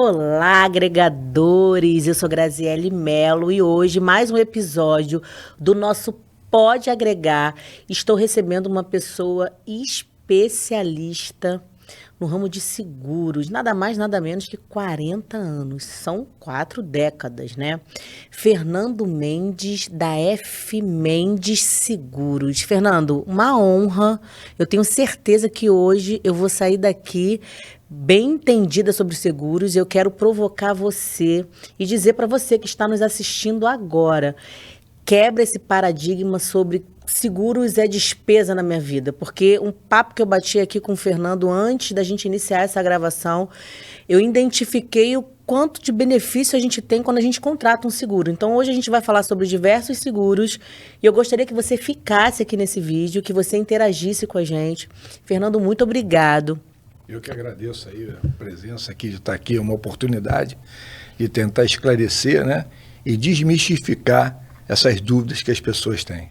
Olá, agregadores! Eu sou Graziele Mello e hoje mais um episódio do nosso Pode Agregar. Estou recebendo uma pessoa especialista no ramo de seguros, nada mais, nada menos que 40 anos. São 4 décadas, né? Fernando Mendes, da F. Mendes Seguros. Fernando, uma honra. Eu tenho certeza que hoje eu vou sair daqui bem entendida sobre seguros. Eu quero provocar você e dizer para você que está nos assistindo agora, quebra esse paradigma sobre seguros é despesa na minha vida, porque um papo que eu bati aqui com o Fernando antes da gente iniciar essa gravação, eu identifiquei o quanto de benefício a gente tem quando a gente contrata um seguro. Então, hoje a gente vai falar sobre diversos seguros e eu gostaria que você ficasse aqui nesse vídeo, que você interagisse com a gente. Fernando, muito obrigado. Eu que agradeço aí a presença aqui, de estar aqui, é uma oportunidade de tentar esclarecer, né, e desmistificar essas dúvidas que as pessoas têm.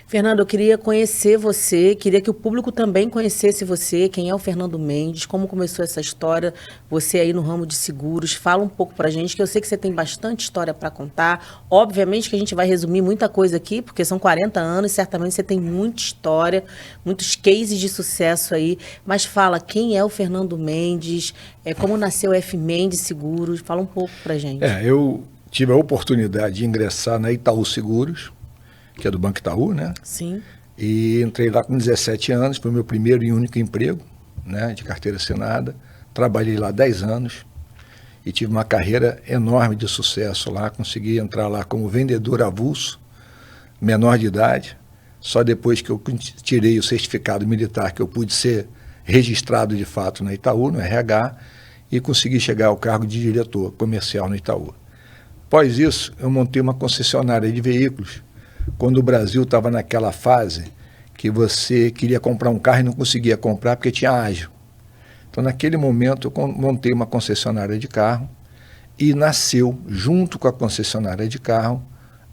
Fernando, eu queria conhecer você, queria que o público também conhecesse você, quem é o Fernando Mendes, como começou essa história, você aí no ramo de seguros. Fala um pouco pra gente, que eu sei que você tem bastante história para contar. Obviamente que a gente vai resumir muita coisa aqui, porque são 40 anos, certamente você tem muita história, muitos cases de sucesso aí, mas fala, quem é o Fernando Mendes, como nasceu o F. Mendes Seguros, fala um pouco pra gente. Eu tive a oportunidade de ingressar na Itaú Seguros, que é do Banco Itaú, né? Sim. E entrei lá com 17 anos, foi o meu primeiro e único emprego, né, de carteira assinada. Trabalhei lá 10 anos e tive uma carreira enorme de sucesso lá. Consegui entrar lá como vendedor avulso, menor de idade. Só depois que eu tirei o certificado militar que eu pude ser registrado de fato na Itaú, no RH, e consegui chegar ao cargo de diretor comercial no Itaú. Após isso, eu montei uma concessionária de veículos, quando o Brasil estava naquela fase que você queria comprar um carro e não conseguia comprar porque tinha ágio. Então, naquele momento, eu montei uma concessionária de carro e nasceu, junto com a concessionária de carro,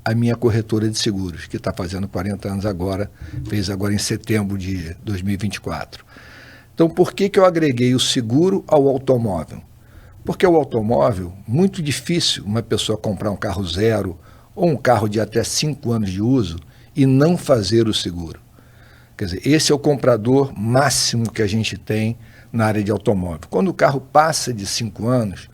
a minha corretora de seguros, que está fazendo 40 anos agora, fez agora em setembro de 2024. Então, por que eu agreguei o seguro ao automóvel? Porque o automóvel, muito difícil uma pessoa comprar um carro zero ou um carro de até 5 anos de uso e não fazer o seguro. Quer dizer, esse é o comprador máximo que a gente tem na área de automóvel. Quando o carro passa de 5 anos,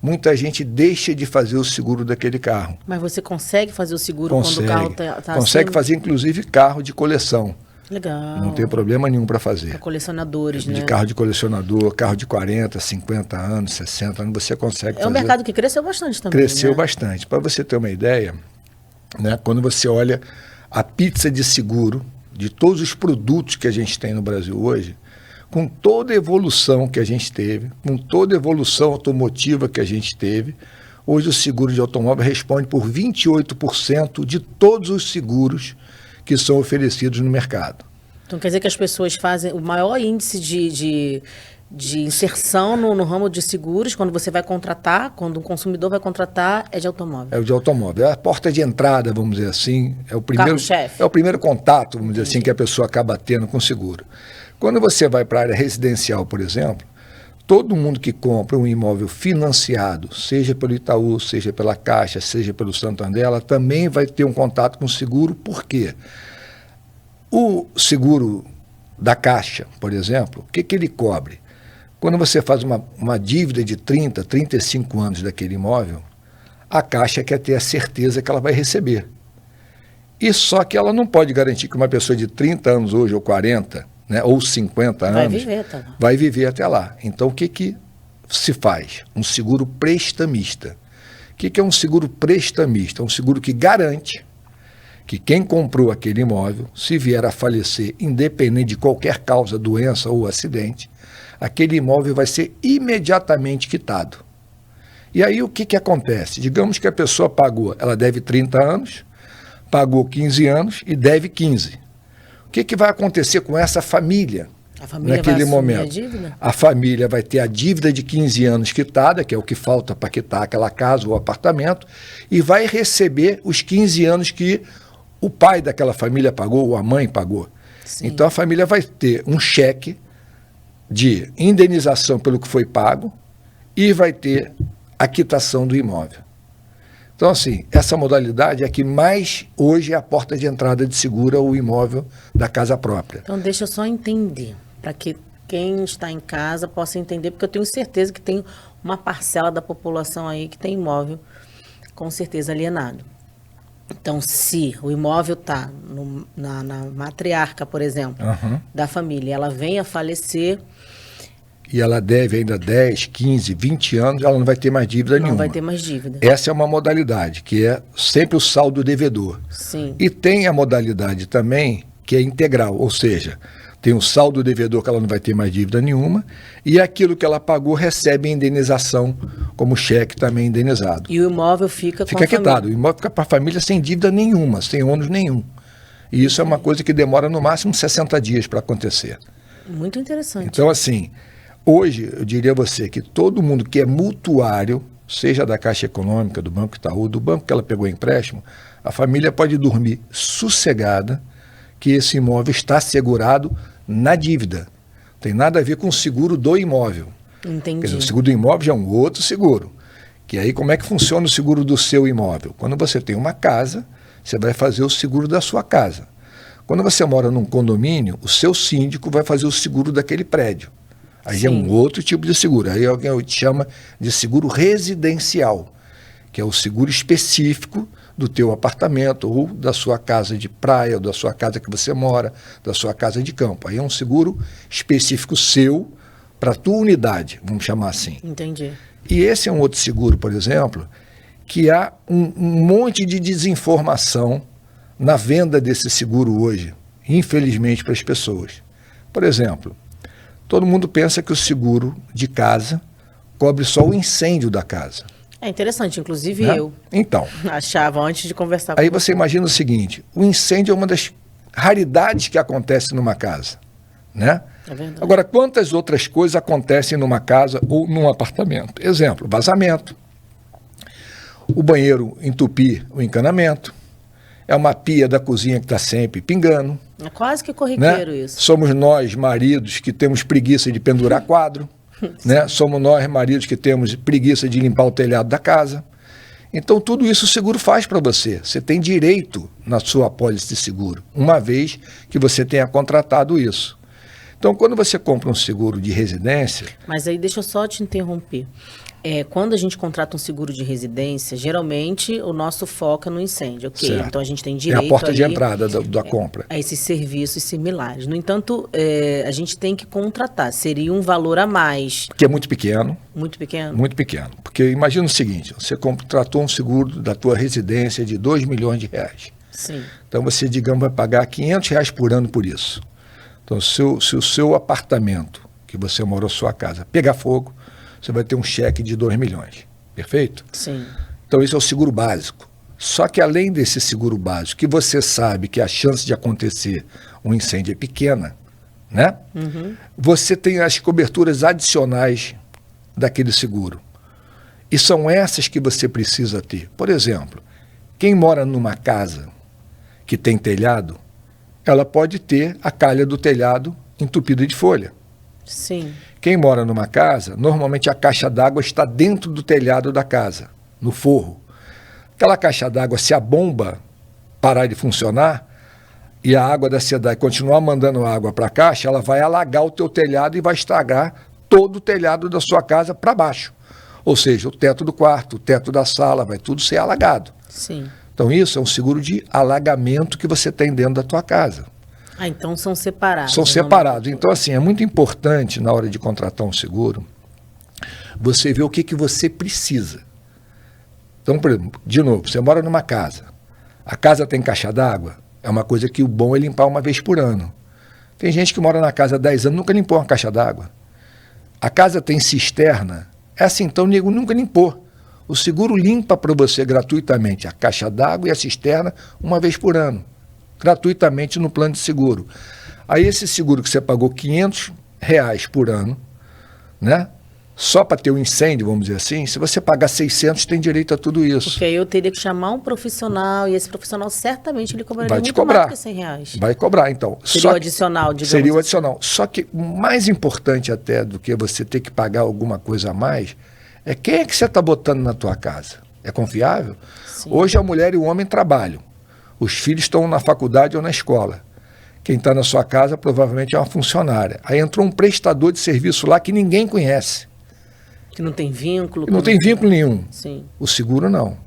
muita gente deixa de fazer o seguro daquele carro. Mas você consegue fazer o seguro Consegue. Quando o carro está Consegue assim? Fazer, inclusive, carro de coleção. Legal. Não tem problema nenhum para fazer. Para colecionadores, né? De carro de colecionador, carro de 40, 50 anos, 60 anos, você consegue fazer. É um mercado que cresceu bastante também, Cresceu né? bastante. Para você ter uma ideia, né, quando você olha a pizza de seguro, de todos os produtos que a gente tem no Brasil hoje, com toda a evolução que a gente teve, com toda a evolução automotiva que a gente teve, hoje o seguro de automóvel responde por 28% de todos os seguros que são oferecidos no mercado. Então quer dizer que as pessoas fazem o maior índice de inserção no ramo de seguros, quando você vai contratar, quando um consumidor vai contratar, é de automóvel. É o de automóvel. É a porta de entrada, vamos dizer assim. É o primeiro contato, vamos dizer assim, que a pessoa acaba tendo com o seguro. Quando você vai para a área residencial, por exemplo, todo mundo que compra um imóvel financiado, seja pelo Itaú, seja pela Caixa, seja pelo Santander, ela também vai ter um contato com o seguro. Por quê? O seguro da Caixa, por exemplo, o que ele cobre? Quando você faz uma dívida de 30, 35 anos daquele imóvel, a Caixa quer ter a certeza que ela vai receber. E só que ela não pode garantir que uma pessoa de 30 anos hoje, ou 40, né, ou 50 anos, vai viver até lá. Então, o que se faz? Um seguro prestamista. O que é um seguro prestamista? É um seguro que garante que quem comprou aquele imóvel, se vier a falecer, independente de qualquer causa, doença ou acidente, aquele imóvel vai ser imediatamente quitado. E aí o que acontece? Digamos que a pessoa pagou, ela deve 30 anos, pagou 15 anos e deve 15. O que vai acontecer com essa família? A família naquele vai momento? A dívida? A família vai ter a dívida de 15 anos quitada, que é o que falta para quitar aquela casa ou apartamento, e vai receber os 15 anos que o pai daquela família pagou ou a mãe pagou. Sim. Então a família vai ter um cheque de indenização pelo que foi pago e vai ter a quitação do imóvel. Então, assim, essa modalidade é que mais hoje é a porta de entrada de seguro o imóvel da casa própria. Então, deixa eu só entender, para que quem está em casa possa entender, porque eu tenho certeza que tem uma parcela da população aí que tem imóvel com certeza alienado. Então, se o imóvel está na matriarca, por exemplo, da família, ela vem a falecer... E ela deve ainda 10, 15, 20 anos, ela não vai ter mais dívida nenhuma. Não vai ter mais dívida. Essa é uma modalidade, que é sempre o saldo devedor. Sim. E tem a modalidade também, que é integral, ou seja, tem o saldo devedor que ela não vai ter mais dívida nenhuma, e aquilo que ela pagou recebe indenização, como cheque também indenizado. E o imóvel fica com a quitado. família. O imóvel fica para a família sem dívida nenhuma, sem ônus nenhum. E isso é uma coisa que demora no máximo 60 dias para acontecer. Muito interessante. Então, assim, hoje eu diria a você que todo mundo que é mutuário, seja da Caixa Econômica, do Banco Itaú, do banco que ela pegou empréstimo, a família pode dormir sossegada que esse imóvel está segurado na dívida. Não tem nada a ver com o seguro do imóvel. Entendi. Quer dizer, o seguro do imóvel já é um outro seguro. Que aí como é que funciona o seguro do seu imóvel? Quando você tem uma casa, você vai fazer o seguro da sua casa. Quando você mora num condomínio, o seu síndico vai fazer o seguro daquele prédio. Aí é um outro tipo de seguro. Aí alguém chama de seguro residencial, que é o seguro específico do teu apartamento ou da sua casa de praia, ou da sua casa que você mora, da sua casa de campo. Aí é um seguro específico seu para a tua unidade, vamos chamar assim. Entendi. E esse é um outro seguro, por exemplo, que há um monte de desinformação na venda desse seguro hoje, infelizmente para as pessoas. Por exemplo, todo mundo pensa que o seguro de casa cobre só o incêndio da casa. É interessante, inclusive Né? eu Então, achava antes de conversar com aí você imagina o seguinte, o incêndio é uma das raridades que acontece numa casa, né? É verdade. Agora, quantas outras coisas acontecem numa casa ou num apartamento? Exemplo, vazamento, o banheiro entupir o encanamento, é uma pia da cozinha que está sempre pingando. É quase que corriqueiro, Né? isso. Somos nós, maridos, que temos preguiça de pendurar quadro. Né? Somos nós, maridos, que temos preguiça de limpar o telhado da casa. Então, tudo isso o seguro faz para você. Você tem direito na sua apólice de seguro, uma vez que você tenha contratado isso. Então, quando você compra um seguro de residência... Mas aí deixa eu só te interromper. Quando a gente contrata um seguro de residência, geralmente o nosso foco é no incêndio, ok? Certo. Então a gente tem direito é a porta de ali entrada da compra. a esses serviços similares. No entanto, a gente tem que contratar. Seria um valor a mais. Que é muito pequeno. Muito pequeno? Muito pequeno. Porque imagina o seguinte, você contratou um seguro da tua residência de R$2 milhões. Sim. Então você, digamos, vai pagar R$500 por ano por isso. Então, se o seu apartamento, que você morou sua casa, pegar fogo, você vai ter um cheque de R$2 milhões. Perfeito? Sim. Então, esse é o seguro básico. Só que além desse seguro básico, que você sabe que a chance de acontecer um incêndio é pequena, né? Uhum. Você tem as coberturas adicionais daquele seguro. E são essas que você precisa ter. Por exemplo, quem mora numa casa que tem telhado, ela pode ter a calha do telhado entupida de folha. Sim. Quem mora numa casa, normalmente a caixa d'água está dentro do telhado da casa, no forro. Aquela caixa d'água, se a bomba parar de funcionar e a água da cidade continuar mandando água para a caixa, ela vai alagar o teu telhado e vai estragar todo o telhado da sua casa para baixo. Ou seja, o teto do quarto, o teto da sala, vai tudo ser alagado. Sim. Então isso é um seguro de alagamento que você tem dentro da tua casa. Ah, então são separados. São separados. Então, assim, é muito importante na hora de contratar um seguro, você ver o que você precisa. Então, por exemplo, de novo, você mora numa casa. A casa tem caixa d'água, é uma coisa que o bom é limpar uma vez por ano. Tem gente que mora na casa há 10 anos e nunca limpou uma caixa d'água. A casa tem cisterna, é assim, então o nego nunca limpou. O seguro limpa para você gratuitamente a caixa d'água e a cisterna uma vez por ano, gratuitamente no plano de seguro. Aí esse seguro que você pagou R$500 por ano, né? Só para ter um incêndio, vamos dizer assim, se você pagar 600, tem direito a tudo isso. Porque aí eu teria que chamar um profissional e esse profissional certamente ele cobraria Vai te muito cobrar. mais que R$100. Vai cobrar, então. Seria o adicional, digamos Seria o assim. adicional. Só que o mais importante até do que você ter que pagar alguma coisa a mais É quem é que você está botando na tua casa? É confiável? Sim. Hoje a mulher e o homem trabalham. Os filhos estão na faculdade ou na escola. Quem está na sua casa provavelmente é uma funcionária. Aí entrou um prestador de serviço lá que ninguém conhece. Que não tem vínculo. Que não tem vínculo nenhum. Sim. O seguro não.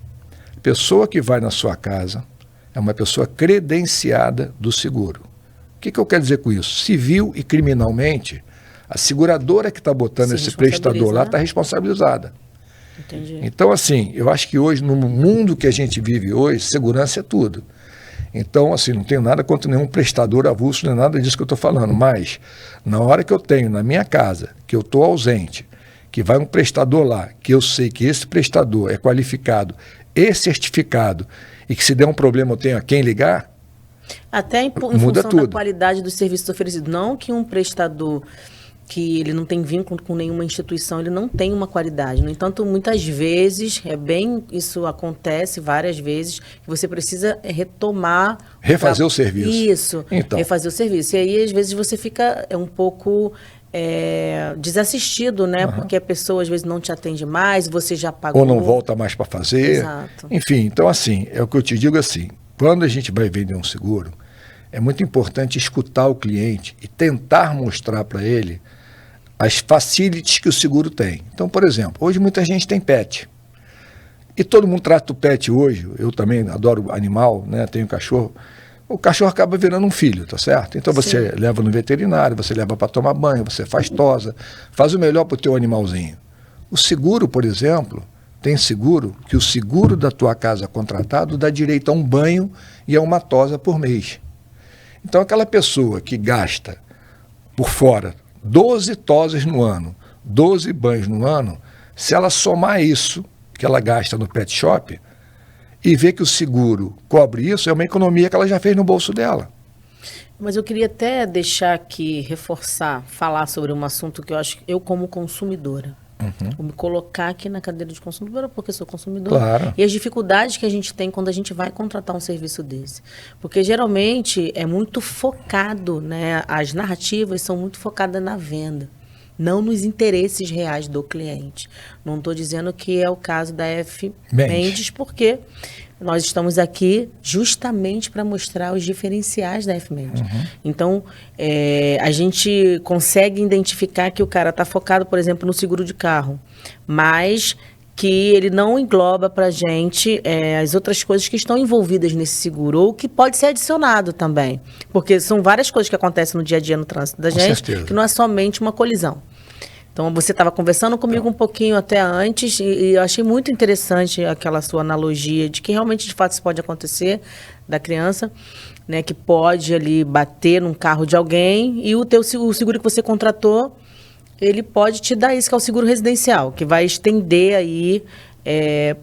A pessoa que vai na sua casa é uma pessoa credenciada do seguro. O que eu quero dizer com isso? Civil e criminalmente, a seguradora que está botando esse prestador lá está responsabilizada. Entendi. Então, assim, eu acho que hoje, no mundo que a gente vive hoje, segurança é tudo. Então, assim, não tenho nada contra nenhum prestador avulso, não é nada disso que eu estou falando. Mas, na hora que eu tenho na minha casa, que eu estou ausente, que vai um prestador lá, que eu sei que esse prestador é qualificado e certificado, e que se der um problema eu tenho a quem ligar, até em muda função tudo. da qualidade dos serviços oferecidos. Não que um prestador que ele não tem vínculo com nenhuma instituição, ele não tem uma qualidade. No entanto, muitas vezes, isso acontece várias vezes, que você precisa retomar... Refazer o serviço. Isso, então. Refazer o serviço. E aí, às vezes, você fica um pouco desassistido, né? Porque a pessoa, às vezes, não te atende mais, você já pagou. Ou não volta mais para fazer. Exato. Enfim, então, assim, é o que eu te digo assim, quando a gente vai vender um seguro, é muito importante escutar o cliente e tentar mostrar para ele as facilities que o seguro tem. Então, por exemplo, hoje muita gente tem pet. E todo mundo trata o pet hoje, eu também adoro animal, né? Tenho cachorro. O cachorro acaba virando um filho, tá certo? Então você leva no veterinário, você leva para tomar banho, você faz tosa, faz o melhor para o teu animalzinho. O seguro, por exemplo, tem seguro que o seguro da tua casa contratado dá direito a um banho e a uma tosa por mês. Então aquela pessoa que gasta por fora 12 tosas no ano, 12 banhos no ano, se ela somar isso que ela gasta no pet shop e ver que o seguro cobre isso, é uma economia que ela já fez no bolso dela. Mas eu queria até deixar aqui, falar sobre um assunto que eu acho que eu como consumidora. Vou me colocar aqui na cadeira de consumidora, porque sou consumidora. Claro. E as dificuldades que a gente tem quando a gente vai contratar um serviço desse. Porque geralmente é muito focado, né? As narrativas são muito focadas na venda, não nos interesses reais do cliente. Não estou dizendo que é o caso da F. Mendes, porque nós estamos aqui justamente para mostrar os diferenciais da F. Mendes. Então, a gente consegue identificar que o cara está focado, por exemplo, no seguro de carro, mas que ele não engloba para a gente as outras coisas que estão envolvidas nesse seguro, ou que pode ser adicionado também. Porque são várias coisas que acontecem no dia a dia no trânsito da gente, que não é somente uma colisão. Então, você estava conversando comigo um pouquinho até antes e eu achei muito interessante aquela sua analogia de que realmente, de fato, isso pode acontecer da criança, né, que pode ali bater num carro de alguém e o seguro que você contratou, ele pode te dar isso, que é o seguro residencial, que vai estender aí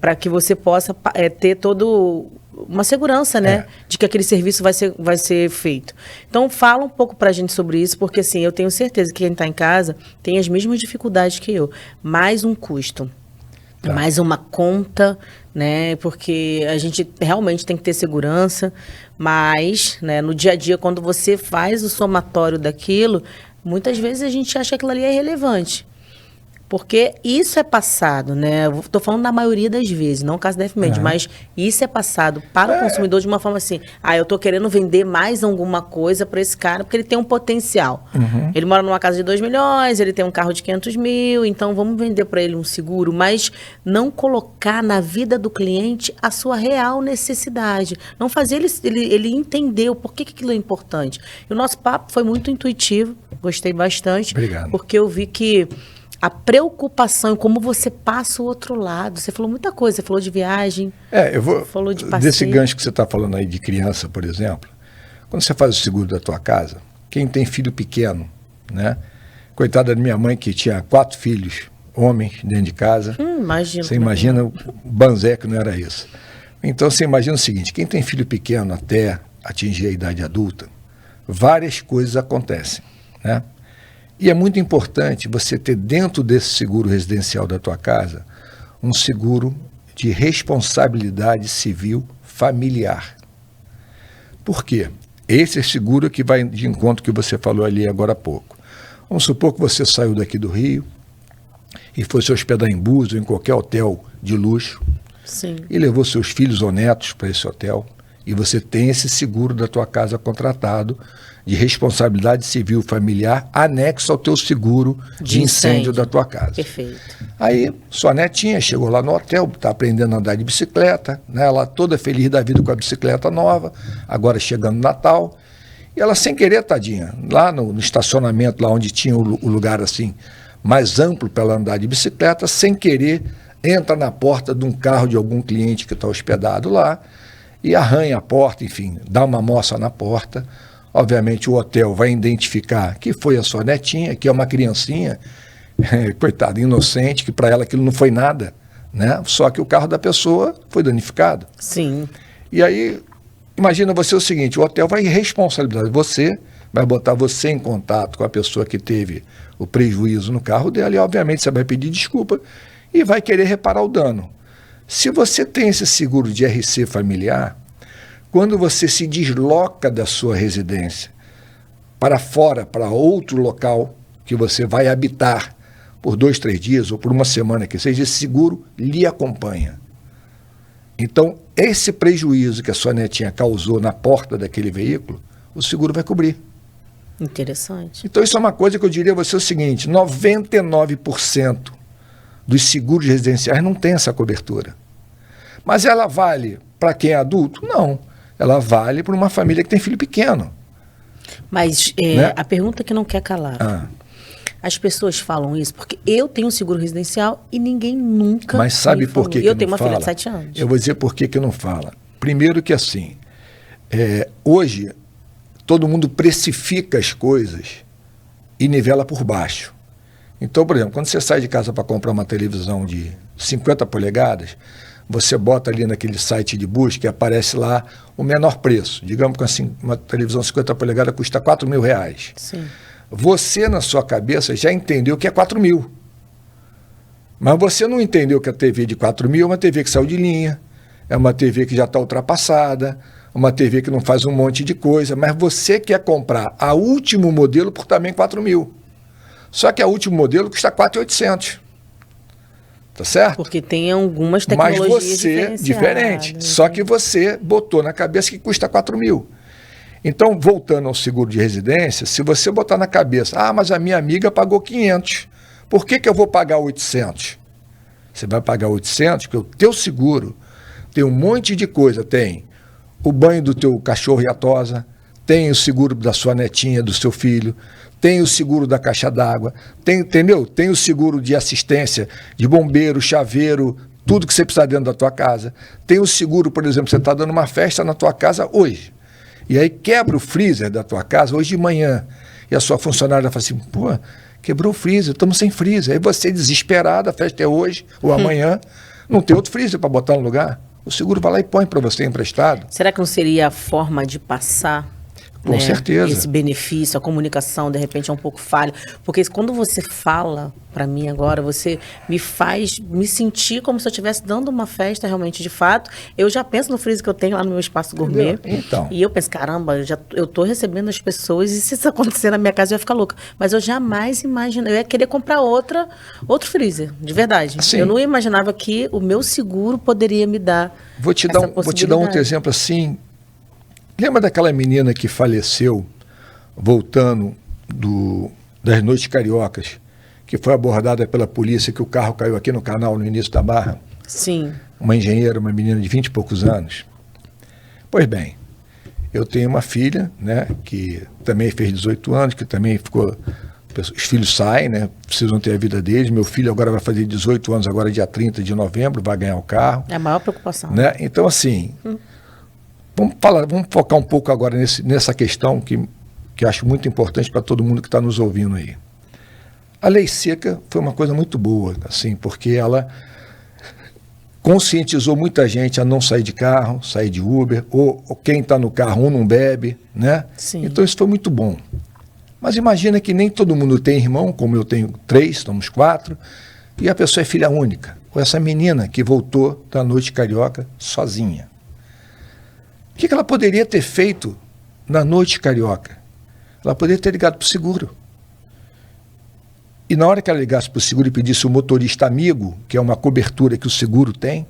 para que você possa ter todo uma segurança, né, de que aquele serviço vai ser feito. Então, fala um pouco pra gente sobre isso, porque assim, eu tenho certeza que quem está em casa tem as mesmas dificuldades que eu. Mais um custo, mais uma conta, né, porque a gente realmente tem que ter segurança, mas, né, no dia a dia, quando você faz o somatório daquilo, muitas vezes a gente acha que aquilo ali é irrelevante. Porque isso é passado, né? Estou falando da maioria das vezes, não o caso da F. Mendes, mas isso é passado para o consumidor de uma forma assim, eu estou querendo vender mais alguma coisa para esse cara, porque ele tem um potencial. Ele mora numa casa de 2 milhões, ele tem um carro de 500 mil, então vamos vender para ele um seguro, mas não colocar na vida do cliente a sua real necessidade. Não fazer ele entender o porquê que aquilo é importante. E o nosso papo foi muito intuitivo, gostei bastante. Obrigado. Porque eu vi que a preocupação em como você passa o outro lado. Você falou muita coisa, você falou de viagem, falou de passeio. Desse gancho que você está falando aí de criança, por exemplo, quando você faz o seguro da tua casa, quem tem filho pequeno, né? Coitada da minha mãe que tinha 4 filhos, homens, dentro de casa. Imagina. Você imagina o banzé que não era isso. Então você imagina o seguinte, quem tem filho pequeno até atingir a idade adulta, várias coisas acontecem, né? E é muito importante você ter dentro desse seguro residencial da tua casa um seguro de responsabilidade civil familiar. Por quê? Esse é seguro que vai de encontro que você falou ali agora há pouco. Vamos supor que você saiu daqui do Rio, e foi se hospedar em Búzios ou em qualquer hotel de luxo, Sim. e levou seus filhos ou netos para esse hotel, e você tem esse seguro da tua casa contratado de responsabilidade civil familiar anexo ao teu seguro de incêndio da tua casa. Perfeito. Aí, sua netinha chegou lá no hotel, está aprendendo a andar de bicicleta, né? Ela toda feliz da vida com a bicicleta nova, agora chegando no Natal, e ela sem querer, tadinha, lá no estacionamento, lá onde tinha o lugar assim, mais amplo para ela andar de bicicleta, sem querer, entra na porta de um carro de algum cliente que está hospedado lá, e arranha a porta, enfim, dá uma moça na porta. Obviamente o hotel vai identificar que foi a sua netinha, que é uma criancinha, coitada, inocente, que para ela aquilo não foi nada, né? Só que o carro da pessoa foi danificado. Sim. E aí, imagina você o seguinte, o hotel vai responsabilizar você, vai botar você em contato com a pessoa que teve o prejuízo no carro dela e obviamente você vai pedir desculpa e vai querer reparar o dano. Se você tem esse seguro de RC familiar, quando você se desloca da sua residência para fora, para outro local que você vai habitar por 2, 3 dias ou por uma semana que seja, esse seguro lhe acompanha. Então, esse prejuízo que a sua netinha causou na porta daquele veículo, o seguro vai cobrir. Interessante. Então, isso é uma coisa que eu diria a você o seguinte, 99% dos seguros residenciais não tem essa cobertura. Mas ela vale para quem é adulto? Não. Ela vale para uma família que tem filho pequeno. Mas né? A pergunta que não quer calar. As pessoas falam isso porque eu tenho um seguro residencial e ninguém nunca Mas sabe me falou. por que eu que tenho não uma fala? filha de 7 anos. Eu vou dizer por que não fala. Primeiro que assim, hoje todo mundo precifica as coisas e nivela por baixo. Então, por exemplo, quando você sai de casa para comprar uma televisão de 50 polegadas, você bota ali naquele site de busca e aparece lá o menor preço. Digamos que assim, uma televisão 50 polegadas custa R$4.000. Sim. Você, na sua cabeça, já entendeu que é 4.000. Mas você não entendeu que a TV de 4.000 é uma TV que saiu de linha, é uma TV que já está ultrapassada, uma TV que não faz um monte de coisa, mas você quer comprar a último modelo por também 4.000. Só que a último modelo custa 4.800. Tá certo? Porque tem algumas tecnologias mas você, diferente. Só que você botou na cabeça que custa 4.000. Então, voltando ao seguro de residência, se você botar na cabeça, mas a minha amiga pagou 500, por que eu vou pagar 800? Você vai pagar 800 porque o teu seguro tem um monte de coisa. Tem o banho do teu cachorro e a tosa, tem o seguro da sua netinha, do seu filho, tem o seguro da caixa d'água, entendeu? Tem o seguro de assistência, de bombeiro, chaveiro, tudo que você precisa dentro da tua casa. Tem o seguro, por exemplo, você está dando uma festa na tua casa hoje. E aí quebra o freezer da tua casa hoje de manhã. E a sua funcionária fala assim, pô, quebrou o freezer, estamos sem freezer. Aí você, desesperada, a festa é hoje ou amanhã, não tem outro freezer para botar no lugar. O seguro vai lá e põe para você emprestado. Será que não seria a forma de passar? Com certeza. Esse benefício, a comunicação, de repente, é um pouco falha. Porque quando você fala para mim agora, você me faz me sentir como se eu estivesse dando uma festa realmente de fato. Eu já penso no freezer que eu tenho lá no meu espaço gourmet. Então. E eu penso, caramba, eu tô recebendo as pessoas e se isso acontecer na minha casa, eu ia ficar louca. Mas eu jamais imaginei. Eu ia querer comprar outro freezer, de verdade. Assim, eu não imaginava que o meu seguro poderia me dar vou te dar um outro exemplo assim. Lembra daquela menina que faleceu voltando das noites cariocas, que foi abordada pela polícia, que o carro caiu aqui no canal no início da Barra? Sim. Uma engenheira, uma menina de 20 e poucos anos. Pois bem, eu tenho uma filha, né, que também fez 18 anos, que também ficou... Os filhos saem, né, precisam ter a vida deles. Meu filho agora vai fazer 18 anos, agora dia 30 de novembro, vai ganhar o carro. É a maior preocupação. Né? Então, assim... Vamos focar um pouco agora nessa questão que eu acho muito importante para todo mundo que está nos ouvindo aí. A lei seca foi uma coisa muito boa, assim, porque ela conscientizou muita gente a não sair de carro, sair de Uber, ou quem está no carro não bebe, né? Sim. Então isso foi muito bom. Mas imagina que nem todo mundo tem irmão, como eu tenho 3, somos 4, e a pessoa é filha única. Ou essa menina que voltou da noite carioca sozinha. O que ela poderia ter feito na noite carioca? Ela poderia ter ligado para o seguro. E na hora que ela ligasse para o seguro e pedisse o motorista amigo, que é uma cobertura que o seguro tem,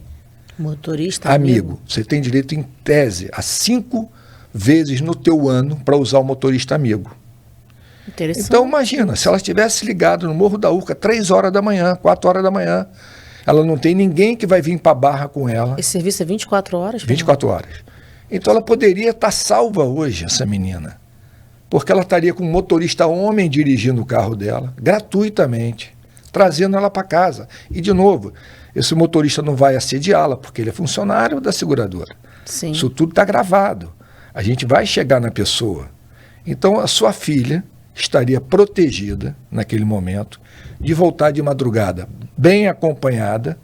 Motorista amigo, você tem direito, em tese, a 5 vezes no teu ano para usar o motorista amigo. Interessante. Então, imagina, se ela tivesse ligado no Morro da Urca 3 horas da manhã, 4 horas da manhã, ela não tem ninguém que vai vir para a Barra com ela. Esse serviço é 24 horas? 24 horas. Então, ela poderia estar salva hoje, essa menina, porque ela estaria com um motorista homem dirigindo o carro dela, gratuitamente, trazendo ela para casa. E, de novo, esse motorista não vai assediá-la, porque ele é funcionário da seguradora. Sim. Isso tudo está gravado. A gente vai chegar na pessoa. Então, a sua filha estaria protegida, naquele momento, de voltar de madrugada bem acompanhada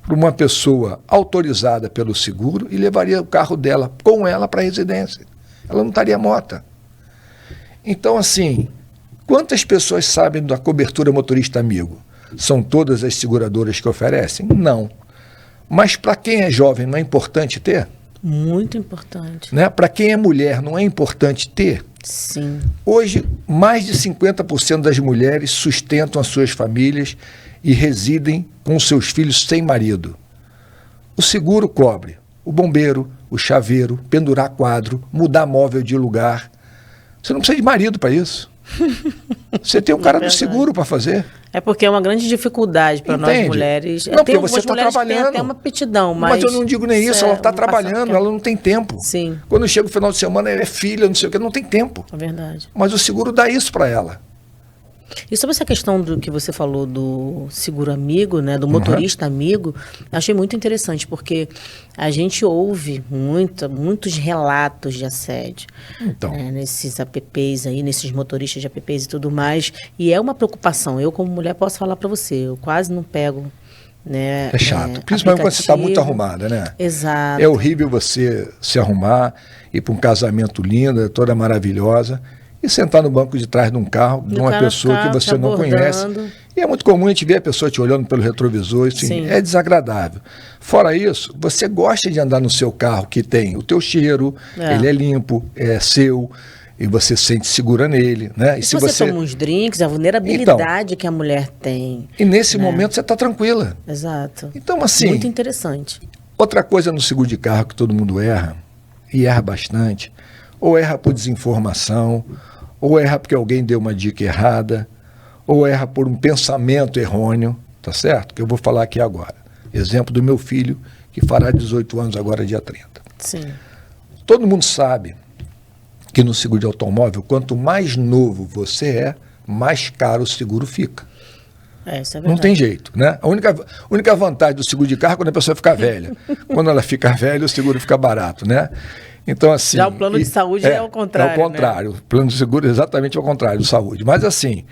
por uma pessoa autorizada pelo seguro e levaria o carro dela com ela para a residência. Ela não estaria morta. Então, assim, quantas pessoas sabem da cobertura motorista amigo? São todas as seguradoras que oferecem? Não. Mas para quem é jovem não é importante ter? Muito importante. Né? Para quem é mulher não é importante ter? Sim. Hoje, mais de 50% das mulheres sustentam as suas famílias e residem com seus filhos sem marido. O seguro cobre o bombeiro, o chaveiro, pendurar quadro, mudar móvel de lugar. Você não precisa de marido para isso. Você tem um cara do seguro para fazer. É porque é uma grande dificuldade para nós mulheres. Não, porque você está trabalhando. Tem até uma aptidão, mas eu não digo nem isso, ela está trabalhando, ela não tem tempo. Sim. Quando chega o final de semana, ela é filha, não sei o que, não tem tempo. É verdade. Mas o seguro dá isso para ela. E sobre essa questão do que você falou do seguro amigo, né, do motorista amigo, achei muito interessante, porque a gente ouve muitos relatos de assédio, então, nesses apps aí, nesses motoristas de apps e tudo mais, e é uma preocupação. Eu, como mulher, posso falar para você, eu quase não pego, né? É chato, principalmente quando você está muito arrumada, né? Exato. É horrível você se arrumar, ir para um casamento lindo, toda maravilhosa, e sentar no banco de trás de um carro, de uma pessoa que você não conhece. E é muito comum a gente ver a pessoa te olhando pelo retrovisor, assim, é desagradável. Fora isso, você gosta de andar no seu carro que tem o teu cheiro, ele é limpo, é seu, e você se sente segura nele, né? E se você toma uns drinks, a vulnerabilidade que a mulher tem. E nesse momento você está tranquila. Exato. Então, assim... Muito interessante. Outra coisa no seguro de carro que todo mundo erra, e erra bastante, ou erra por desinformação, ou erra porque alguém deu uma dica errada, ou erra por um pensamento errôneo, tá certo? Que eu vou falar aqui agora. Exemplo do meu filho, que fará 18 anos agora, dia 30. Sim. Todo mundo sabe que no seguro de automóvel, quanto mais novo você é, mais caro o seguro fica. Isso é verdade. Não tem jeito, né? A única vantagem do seguro de carro é quando a pessoa fica velha. Quando ela fica velha, o seguro fica barato, né? Então, assim... Já o plano de saúde é o contrário, É o contrário. Né? O plano de seguro é exatamente o contrário do saúde. Mas, assim,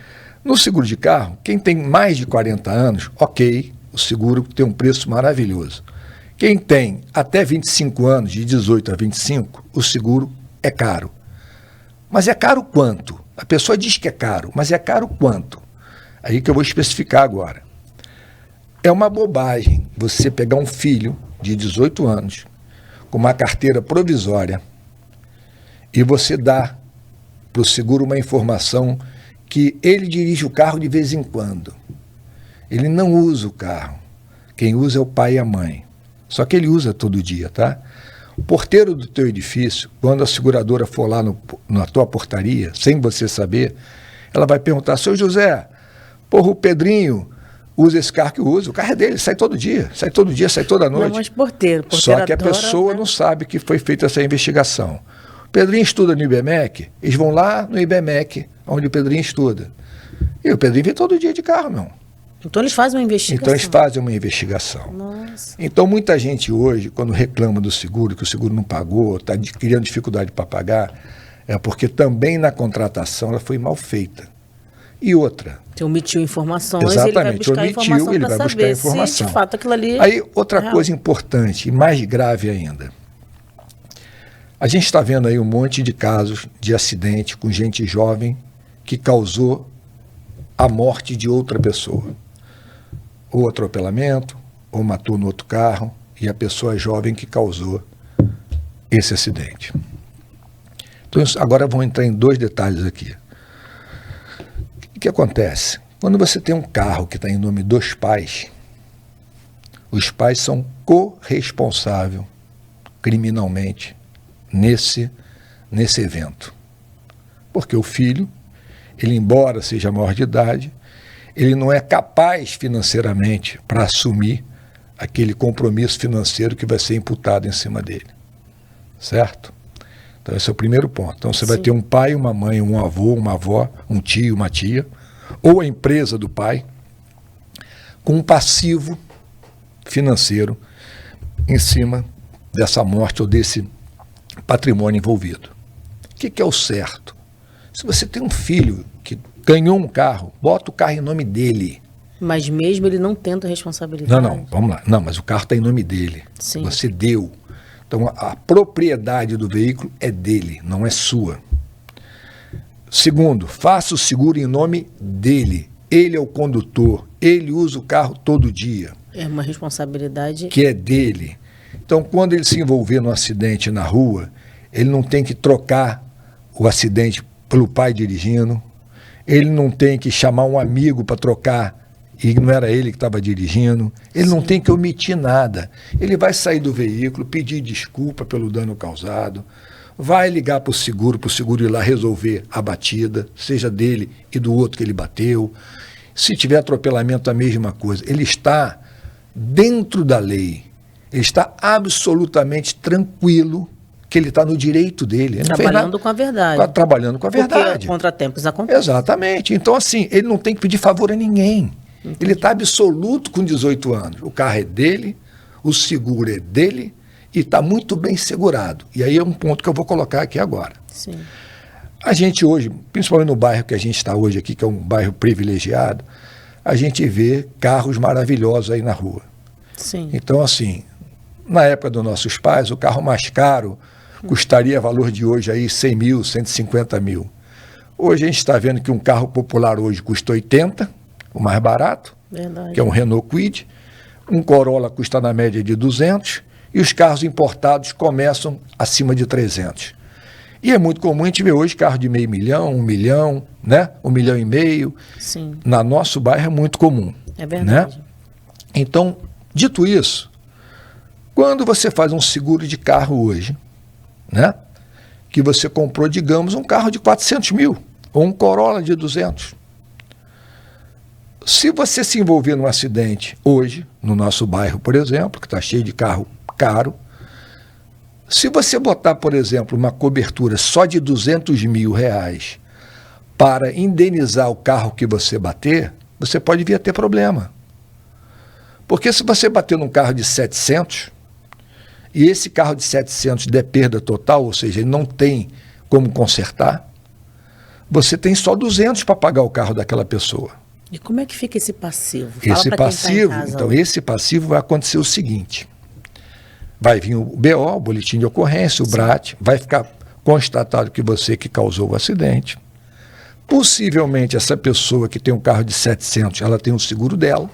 no seguro de carro, quem tem mais de 40 anos, ok, o seguro tem um preço maravilhoso. Quem tem até 25 anos, de 18 a 25, o seguro é caro. Mas é caro quanto? A pessoa diz que é caro, mas é caro quanto? Aí que eu vou especificar agora. É uma bobagem você pegar um filho de 18 anos com uma carteira provisória e você dá para o seguro uma informação que ele dirige o carro de vez em quando. Ele não usa o carro. Quem usa é o pai e a mãe. Só que ele usa todo dia, tá? O porteiro do teu edifício, quando a seguradora for lá na tua portaria, sem você saber, ela vai perguntar: seu José, porra, o Pedrinho usa esse carro que usa, o carro é dele, sai todo dia, sai toda noite. Não, mas porteiro Só que a adora, pessoa não sabe que foi feita essa investigação. O Pedrinho estuda no IBMEC, eles vão lá no IBMEC, onde o Pedrinho estuda. E o Pedrinho vem todo dia de carro, meu. Então eles fazem uma investigação. Então eles fazem uma investigação. Nossa. Então muita gente hoje, quando reclama do seguro, que o seguro não pagou, está criando dificuldade para pagar, é porque também na contratação ela foi mal feita. E outra. Você omitiu informações, exatamente, ele vai buscar informação ele vai buscar informação. Se de fato aquilo ali... Aí outra coisa importante, e mais grave ainda. A gente está vendo aí um monte de casos de acidente com gente jovem que causou a morte de outra pessoa. Ou atropelamento, ou matou no outro carro, e a pessoa jovem que causou esse acidente. Então, agora vamos entrar em 2 detalhes aqui. O que acontece? Quando você tem um carro que está em nome dos pais, os pais são corresponsáveis criminalmente nesse evento. Porque o filho, ele embora seja maior de idade, ele não é capaz financeiramente para assumir aquele compromisso financeiro que vai ser imputado em cima dele. Certo? Então esse é o primeiro ponto. Então você vai ter um pai, uma mãe, um avô, uma avó, um tio, uma tia, ou a empresa do pai, com um passivo financeiro em cima dessa morte ou desse patrimônio envolvido. O que é o certo? Se você tem um filho que ganhou um carro, bota o carro em nome dele. Mas mesmo ele não tendo responsabilidade. Não, vamos lá. Não, mas o carro está em nome dele. Sim. Você deu. Então a propriedade do veículo é dele, não é sua. Segundo, faça o seguro em nome dele. Ele é o condutor, ele usa o carro todo dia. É uma responsabilidade que é dele. Então, quando ele se envolver num acidente na rua, ele não tem que trocar o acidente pelo pai dirigindo, ele não tem que chamar um amigo para trocar e não era ele que estava dirigindo, ele não tem que omitir nada. Ele vai sair do veículo, pedir desculpa pelo dano causado, vai ligar para o seguro ir lá resolver a batida, seja dele e do outro que ele bateu. Se tiver atropelamento, a mesma coisa. Ele está dentro da lei, ele está absolutamente tranquilo que ele está no direito dele. Ele trabalhando com a verdade. Trabalhando com a verdade. Porque contratempos acontecem. Exatamente. Então, assim, ele não tem que pedir favor a ninguém. Entendi. Ele está absoluto com 18 anos. O carro é dele, o seguro é dele e está muito bem segurado. E aí é um ponto que eu vou colocar aqui agora. Sim. A gente hoje, principalmente no bairro que a gente está hoje aqui, que é um bairro privilegiado, a gente vê carros maravilhosos aí na rua. Sim. Então, assim, na época dos nossos pais, o carro mais caro custaria valor de hoje aí 100 mil, 150 mil. Hoje a gente está vendo que um carro popular hoje custa 80, o mais barato, verdade, que é um Renault Kwid. Um Corolla custa na média de 200 e os carros importados começam acima de 300. E é muito comum a gente ver hoje carro de $500 mil, 1 milhão, né? 1,5 milhão. Sim. Na nosso bairro é muito comum. É verdade. Né? Então, dito isso, quando você faz um seguro de carro hoje, né? Que você comprou, digamos, um carro de 400 mil ou um Corolla de 200. Se você se envolver num acidente hoje, no nosso bairro, por exemplo, que está cheio de carro caro, se você botar, por exemplo, uma cobertura só de R$200 mil para indenizar o carro que você bater, você pode vir a ter problema. Porque se você bater num carro de 700 e esse carro de 700 der perda total, ou seja, ele não tem como consertar, você tem só 200 para pagar o carro daquela pessoa. E como é que fica esse passivo? Fala Esse passivo, então, esse passivo vai acontecer o seguinte: vai vir o BO, o boletim de ocorrência, o BRAT, vai ficar constatado que você que causou o acidente. Possivelmente essa pessoa que tem um carro de 700, ela tem o seguro dela,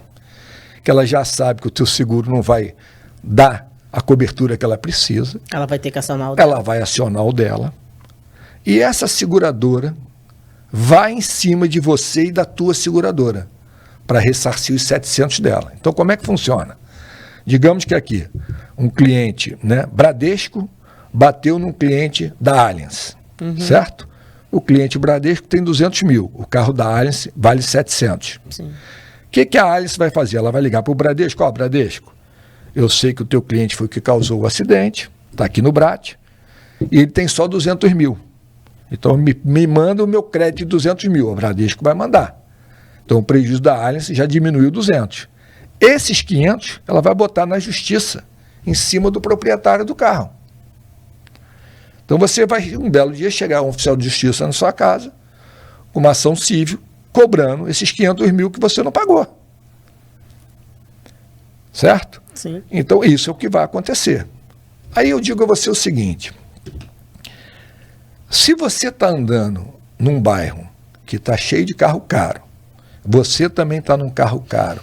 que ela já sabe que o teu seguro não vai dar a cobertura que ela precisa. Ela vai ter que acionar o dela. Ela vai acionar o dela. E essa seguradora vai em cima de você e da tua seguradora para ressarcir os 700 dela. Então, como é que funciona? Digamos que aqui, um cliente, né, Bradesco bateu num cliente da Allianz, certo? O cliente Bradesco tem 200 mil, o carro da Allianz vale 700. Sim. O que a Allianz vai fazer? Ela vai ligar para o Bradesco: ó, Bradesco, eu sei que o teu cliente foi o que causou o acidente, está aqui no BRAT, e ele tem só 200 mil. Então me manda o meu crédito de 200 mil, o Bradesco vai mandar. Então o prejuízo da Allianz já diminuiu 200. Esses 500 ela vai botar na justiça, em cima do proprietário do carro. Então você vai, um belo dia, chegar um oficial de justiça na sua casa, com uma ação civil, cobrando esses 500 mil que você não pagou. Certo? Sim. Então isso é o que vai acontecer. Aí eu digo a você o seguinte: se você está andando num bairro que está cheio de carro caro, você também está num carro caro,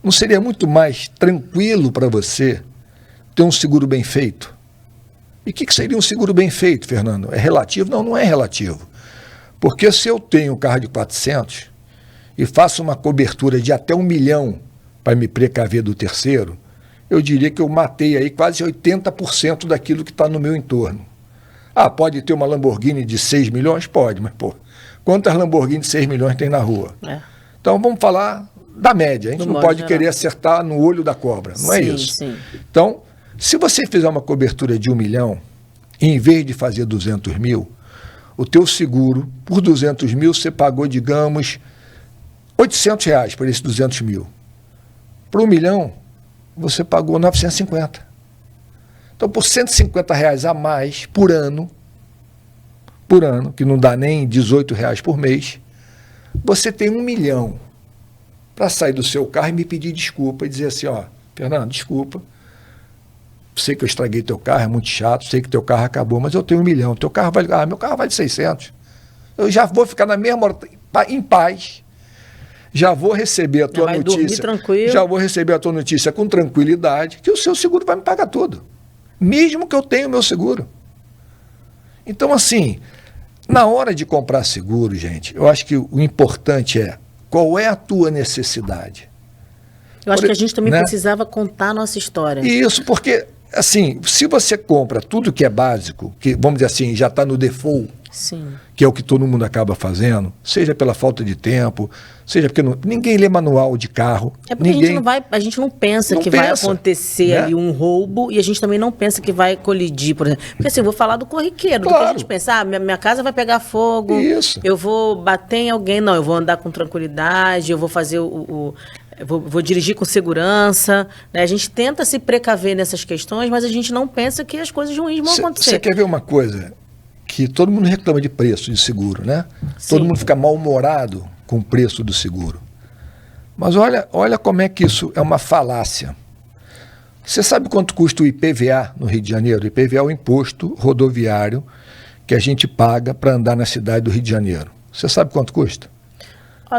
não seria muito mais tranquilo para você ter um seguro bem feito? E o que seria um seguro bem feito, Fernando? É relativo? Não, não é relativo. Porque se eu tenho um carro de 400 e faço uma cobertura de até 1 milhão para me precaver do terceiro, eu diria que eu matei aí quase 80% daquilo que está no meu entorno. Ah, pode ter uma Lamborghini de 6 milhões? Pode, mas, pô, quantas Lamborghini de 6 milhões tem na rua? Então, vamos falar da média. A gente não pode querer acertar no olho da cobra, não é isso? Sim. Então, se você fizer uma cobertura de 1 milhão, em vez de fazer 200 mil, o teu seguro, por 200 mil, você pagou, digamos, R$800 por esses 200 mil. Para 1 milhão, você pagou 950. Então, por R$150 a mais por ano, que não dá nem R$18 por mês, você tem 1 milhão para sair do seu carro e me pedir desculpa e dizer assim, ó, Fernando, desculpa, sei que eu estraguei teu carro, é muito chato, sei que teu carro acabou, mas eu tenho 1 milhão, teu carro vale, meu carro vale 600. Eu já vou ficar na mesma hora, em paz, já vou receber a tua notícia, já vou receber a tua notícia com tranquilidade, que o seu seguro vai me pagar tudo, mesmo que eu tenha o meu seguro. Então, assim, na hora de comprar seguro, gente, eu acho que o importante é qual é a tua necessidade. Eu acho que a gente também precisava contar a nossa história. Isso, porque, assim, se você compra tudo que é básico, que, vamos dizer assim, já está no default, Sim. que é o que todo mundo acaba fazendo, seja pela falta de tempo, seja porque ninguém lê manual de carro. É porque a gente não pensa que vai acontecer ali um roubo e a gente também não pensa que vai colidir, por exemplo. Porque assim, eu vou falar do corriqueiro, do que a gente pensa, minha casa vai pegar fogo, eu vou bater em alguém, não, eu vou andar com tranquilidade, eu vou fazer vou dirigir com segurança, né? A gente tenta se precaver nessas questões, mas a gente não pensa que as coisas ruins vão acontecer. Você quer ver uma coisa? Que todo mundo reclama de preço de seguro, né? Sim. Todo mundo fica mal-humorado com o preço do seguro. Mas olha como é que isso é uma falácia. Você sabe quanto custa o IPVA no Rio de Janeiro? O IPVA é o imposto rodoviário que a gente paga para andar na cidade do Rio de Janeiro. Você sabe quanto custa?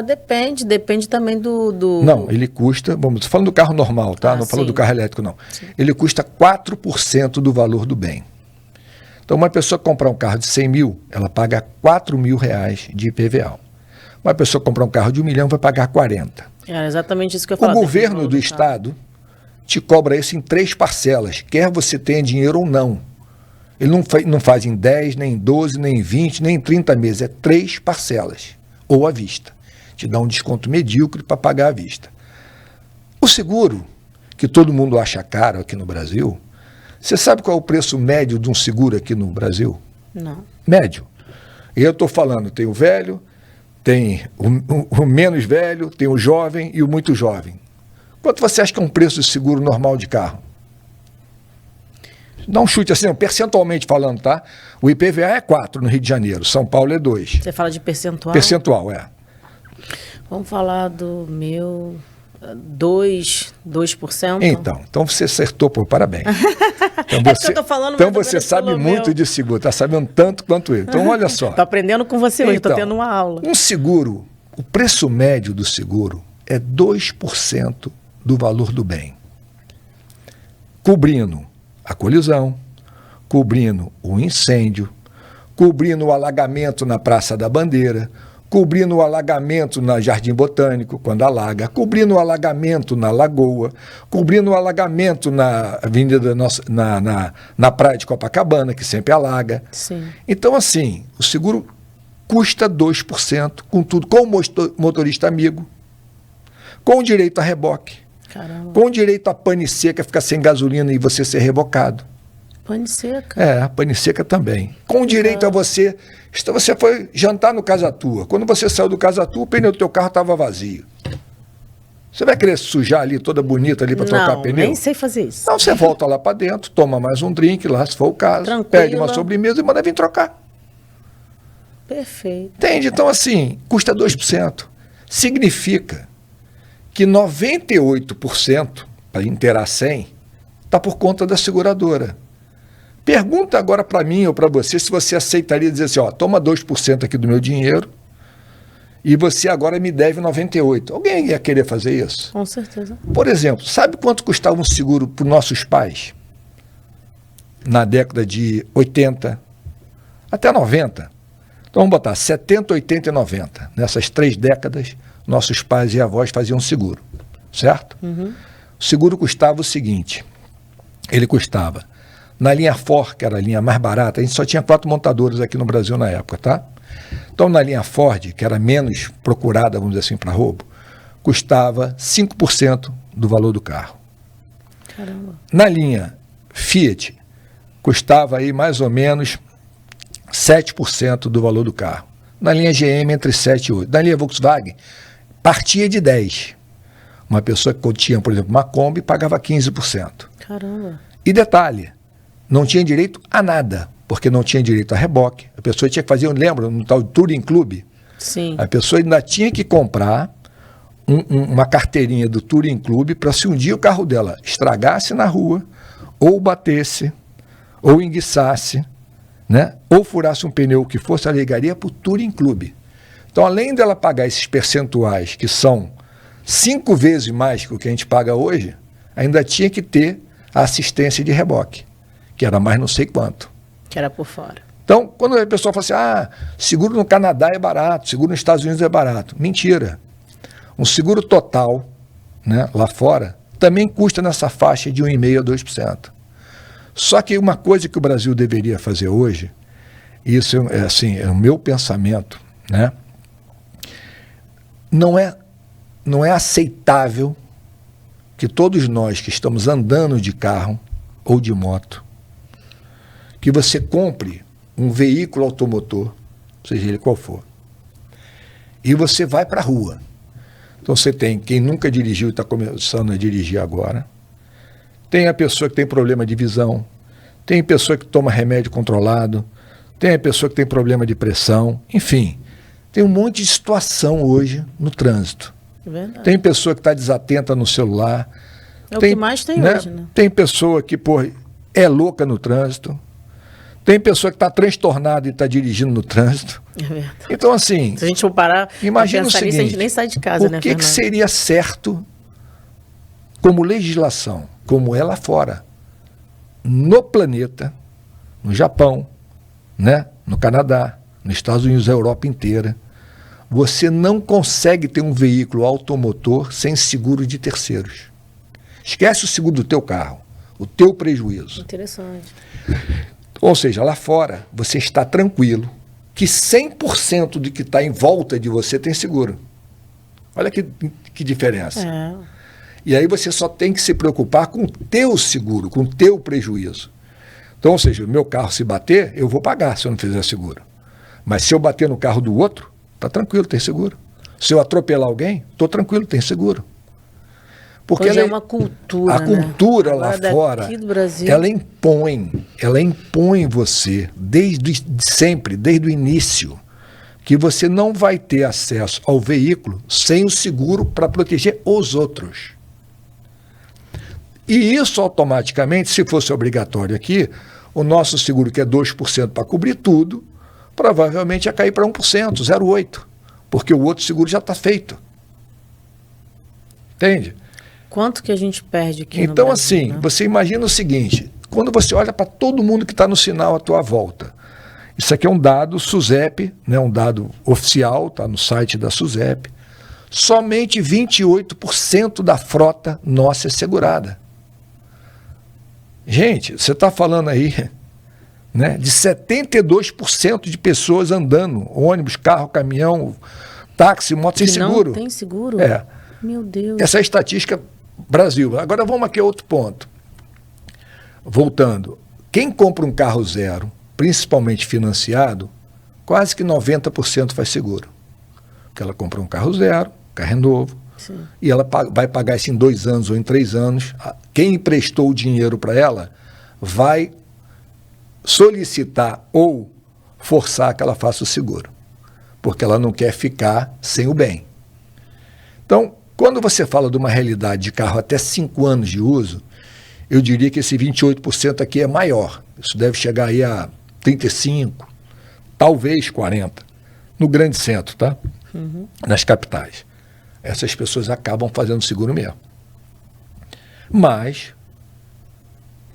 Depende também do... Não, ele custa, vamos falando do carro normal, tá? Não falando do carro elétrico, não. Sim. Ele custa 4% do valor do bem. Então, uma pessoa comprar um carro de 100 mil, ela paga R$4.000 de IPVA. Uma pessoa comprar um carro de 1 milhão vai pagar 40. É exatamente isso que eu falo. O governo do estado te cobra isso em 3 parcelas, quer você tenha dinheiro ou não. Ele não faz em 10, nem em 12, nem em 20, nem em 30 meses. É 3 parcelas, ou à vista. Te dá um desconto medíocre para pagar à vista. O seguro, que todo mundo acha caro aqui no Brasil, você sabe qual é o preço médio de um seguro aqui no Brasil? Não. Médio. E eu estou falando, tem o velho, tem o menos velho, tem o jovem e o muito jovem. Quanto você acha que é um preço de seguro normal de carro? Dá um chute assim, percentualmente falando, tá? O IPVA é 4 no Rio de Janeiro, São Paulo é 2. Você fala de percentual? Percentual, é. Vamos falar do meu 2%? Então você acertou, pô, parabéns. Então É que eu tô falando, então você sabe muito de seguro, está sabendo tanto quanto eu. Então olha só. Estou aprendendo com você hoje, estou tendo uma aula. Um seguro, o preço médio do seguro é 2% do valor do bem. Cobrindo a colisão, cobrindo o incêndio, cobrindo o alagamento na Praça da Bandeira, cobrindo o alagamento na Jardim Botânico, quando alaga, cobrindo o alagamento na Lagoa, cobrindo o alagamento na Avenida na Praia de Copacabana, que sempre alaga. Sim. Então, assim, o seguro custa 2%, com tudo, com o motorista amigo, com o direito a reboque, Caramba. com o direito a pane seca, ficar sem gasolina e você ser rebocado. Pane seca? É, a pane seca também. Com direito a você... Então você foi jantar no Casa Tua. Quando você saiu do Casa Tua, o pneu do teu carro estava vazio. Você vai querer sujar ali, toda bonita ali para trocar pneu? Não, nem sei fazer isso. Então você volta lá para dentro, toma mais um drink lá, se for o caso, pede uma sobremesa e manda vir trocar. Perfeito. Entende? Então assim, custa 2%. Significa que 98%, para inteirar 100%, está por conta da seguradora. Pergunta agora para mim ou para você se você aceitaria dizer assim, ó, toma 2% aqui do meu dinheiro e você agora me deve 98%. Alguém ia querer fazer isso? Com certeza. Por exemplo, sabe quanto custava um seguro para os nossos pais? Na década de 80 até 90. Então vamos botar 70, 80 e 90. Nessas 3 décadas, nossos pais e avós faziam seguro, certo? Uhum. O seguro custava o seguinte, ele custava, na linha Ford, que era a linha mais barata, a gente só tinha 4 montadoras aqui no Brasil na época, tá? Então, na linha Ford, que era menos procurada, vamos dizer assim, para roubo, custava 5% do valor do carro. Caramba. Na linha Fiat, custava aí mais ou menos 7% do valor do carro. Na linha GM, entre 7 e 8. Na linha Volkswagen, partia de 10%. Uma pessoa que tinha, por exemplo, uma Kombi, pagava 15%. Caramba. E detalhe, não tinha direito a nada, porque não tinha direito a reboque. A pessoa tinha que fazer, lembra, no tal Touring Club? Sim. A pessoa ainda tinha que comprar uma carteirinha do Touring Club para se um dia o carro dela estragasse na rua, ou batesse, ou enguiçasse, né? Ou furasse um pneu que fosse, ela ligaria para o Touring Club. Então, além dela pagar esses percentuais, que são 5 vezes mais que o que a gente paga hoje, ainda tinha que ter a assistência de reboque, que era mais não sei quanto. Que era por fora. Então, quando a pessoa fala assim, seguro no Canadá é barato, seguro nos Estados Unidos é barato. Mentira. Um seguro total, né, lá fora, também custa nessa faixa de 1,5% a 2%. Só que uma coisa que o Brasil deveria fazer hoje, isso é, assim, é o meu pensamento, né? Não é aceitável que todos nós que estamos andando de carro ou de moto, que você compre um veículo automotor, seja ele qual for, e você vai para a rua. Então você tem quem nunca dirigiu e está começando a dirigir agora, tem a pessoa que tem problema de visão, tem a pessoa que toma remédio controlado, tem a pessoa que tem problema de pressão, enfim, tem um monte de situação hoje no trânsito. É verdade. Tem pessoa que está desatenta no celular. É o que mais tem hoje, né? Tem pessoa que, é louca no trânsito. Tem pessoa que está transtornada e está dirigindo no trânsito. É verdade. Então, assim, se a gente for parar imagina pensar o seguinte, nisso, a gente nem sai de casa, né, o que Fernando? seria certo como legislação, como é lá fora, no planeta, no Japão, né, no Canadá, nos Estados Unidos, a Europa inteira, você não consegue ter um veículo automotor sem seguro de terceiros. Esquece o seguro do teu carro, o teu prejuízo. Interessante. Ou seja, lá fora, você está tranquilo que 100% do que está em volta de você tem seguro. Olha que diferença. É. E aí você só tem que se preocupar com o teu seguro, com o teu prejuízo. Então, ou seja, o meu carro se bater, eu vou pagar se eu não fizer seguro. Mas se eu bater no carro do outro, está tranquilo, tem seguro. Se eu atropelar alguém, estou tranquilo, tem seguro. Porque hoje é uma cultura, a cultura, né? lá Agora, fora, daqui do Brasil, ela impõe você, desde sempre, desde o início, que você não vai ter acesso ao veículo sem o seguro para proteger os outros. E isso automaticamente, se fosse obrigatório aqui, o nosso seguro, que é 2% para cobrir tudo, provavelmente ia cair para 1%, 0,8%, porque o outro seguro já está feito. Entende? quanto que a gente perde aqui no Então, Brasil, assim, né? você imagina o seguinte, quando você olha para todo mundo que está no sinal à tua volta, isso aqui é um dado SUSEP, né, um dado oficial, está no site da SUSEP, somente 28% da frota nossa é segurada. Gente, você está falando aí, né, de 72% de pessoas andando, ônibus, carro, caminhão, táxi, moto sem seguro. Não tem seguro? É. Meu Deus. Essa é a estatística Brasil. Agora vamos aqui a outro ponto. Voltando, quem compra um carro zero, principalmente financiado, quase que 90% faz seguro. Porque ela compra um carro zero, carro é novo, Sim. e ela vai pagar isso em 2 anos ou em 3 anos. Quem emprestou o dinheiro para ela vai solicitar ou forçar que ela faça o seguro, porque ela não quer ficar sem o bem. Então, quando você fala de uma realidade de carro até 5 anos de uso, eu diria que esse 28% aqui é maior. Isso deve chegar aí a 35%, talvez 40%, no grande centro, tá? Uhum. Nas capitais. Essas pessoas acabam fazendo seguro mesmo. Mas,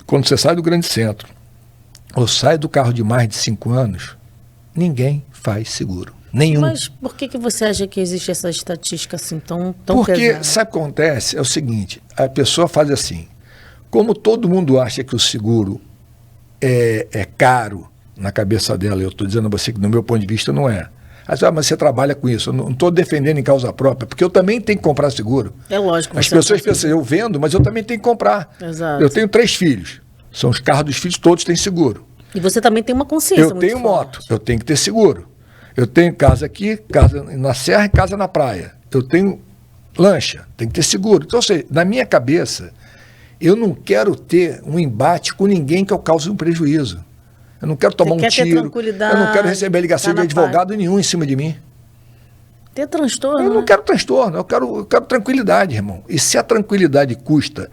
quando você sai do grande centro, ou sai do carro de mais de 5 anos, ninguém faz seguro. Nenhum. Mas por que você acha que existe essa estatística assim tão Porque, pesada? sabe o que acontece? É o seguinte, a pessoa faz assim, como todo mundo acha que o seguro é caro na cabeça dela, eu estou dizendo a você que no meu ponto de vista não é. Mas você trabalha com isso, eu não estou defendendo em causa própria, porque eu também tenho que comprar seguro. É lógico. As pessoas pensam, eu vendo, mas eu também tenho que comprar. Exato. Eu tenho 3 filhos, são os carros dos filhos, todos têm seguro. E você também tem uma consciência Eu muito tenho forte. moto, eu tenho que ter seguro. Eu tenho casa aqui, casa na serra e casa na praia. Eu tenho lancha, tem que ter seguro. Então, ou seja, na minha cabeça, eu não quero ter um embate com ninguém que eu cause um prejuízo. Eu não quero tomar um tiro, eu não quero receber ligação de advogado nenhum em cima de mim. Ter transtorno? Eu não quero transtorno, eu quero tranquilidade, irmão. E se a tranquilidade custa